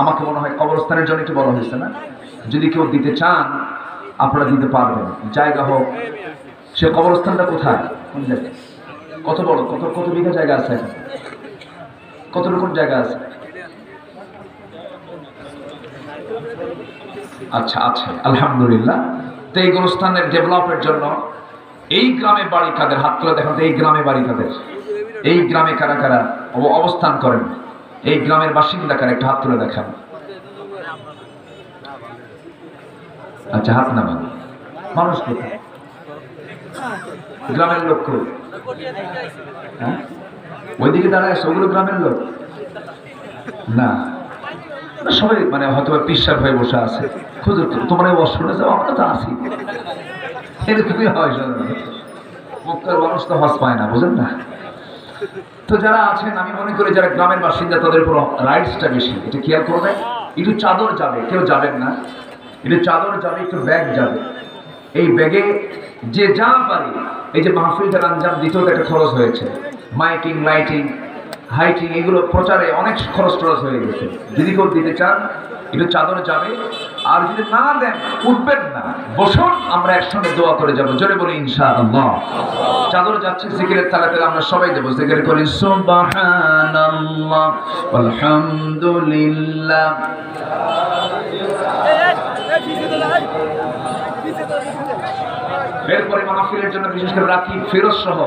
আমাকে মনে হয় কবরস্থানের জন্য একটু বলা হয়েছে না, যদি কেউ দিতে চান আপনারা দিতে পারবেন, জায়গা হোক। সে কবরস্থানটা কোথায়, কোন জায়গায়, কত বড়, কত কত বিঘা জায়গা আছে, কত রকম জায়গা আছে? আচ্ছা আছে, আলহামদুলিল্লাহ। তো এই গোরস্থানের ডেভেলপের জন্য এই গ্রামে বাড়ি কাদের, হাত তুলে দেখান তো, এই গ্রামে বাড়ি কাদের, এই গ্রামে কারা কারা অবস্থান করেন, এই গ্রামের বাসিন্দা কারা, একটা হাত তুলে দেখান। আচ্ছা হাত নামান। মানুষ কোথায়, গ্রামের লোক কই? হ্যাঁ ওইদিকে দাঁড়ায় আছে, ওগুলো গ্রামের লোক না, সবাই মানে হয়তো পিসার হয়ে বসে আছে, খুঁজো তোমরা শুনে যাও, আমরা তো আছি, এরকমই হয় সাধারণত। মক্কার মানুষ তো হজ পায় না, বুঝেন না? তো যারা আছেন, আমি মনে করি যারা গ্রামের বাসিন্দা তাদের উপর রাইটসটা বেশি, এটা খেয়াল করবে। একটু চাদর যাবে, কেউ যাবেন না, একটু চাদর যাবে, একটু ব্যাগ যাবে। এই ব্যাগে যে যা পারে, এই যে মাহফিলটার আঞ্জাম দিতেও একটা খরচ হয়েছে, মাইকিং, লাইটিং, হাইটিং, এগুলো প্রচারে অনেক খরচ টরচ হয়ে গেছে। যদি কেউ দিতে চান একটু চাদর যাবে, আর যদি না দেন উঠবেন না, বসুন, আমরা একসঙ্গে দোয়া করে যাবো, জোরে বলি ইনশাআল্লাহ। চাদর যাচ্ছে, জিকিরের তালে তালে আমরা সবাই দেবো, জিকির করি সুবহানাল্লাহ আলহামদুলিল্লাহ। এরপরে মাহফিলের জন্য বিশেষ করে রাকিব, ফিরোজ সহ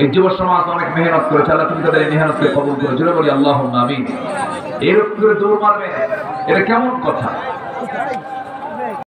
এই যুব সমাজ অনেক মেহনত করেছে, আল্লাহ তুমি তাদের মেহনতকে কবুল করে, জোরে বলি আল্লাহুম্মা আমিন। এরকম করে দৌড় মারবে, এটা কেমন কথা?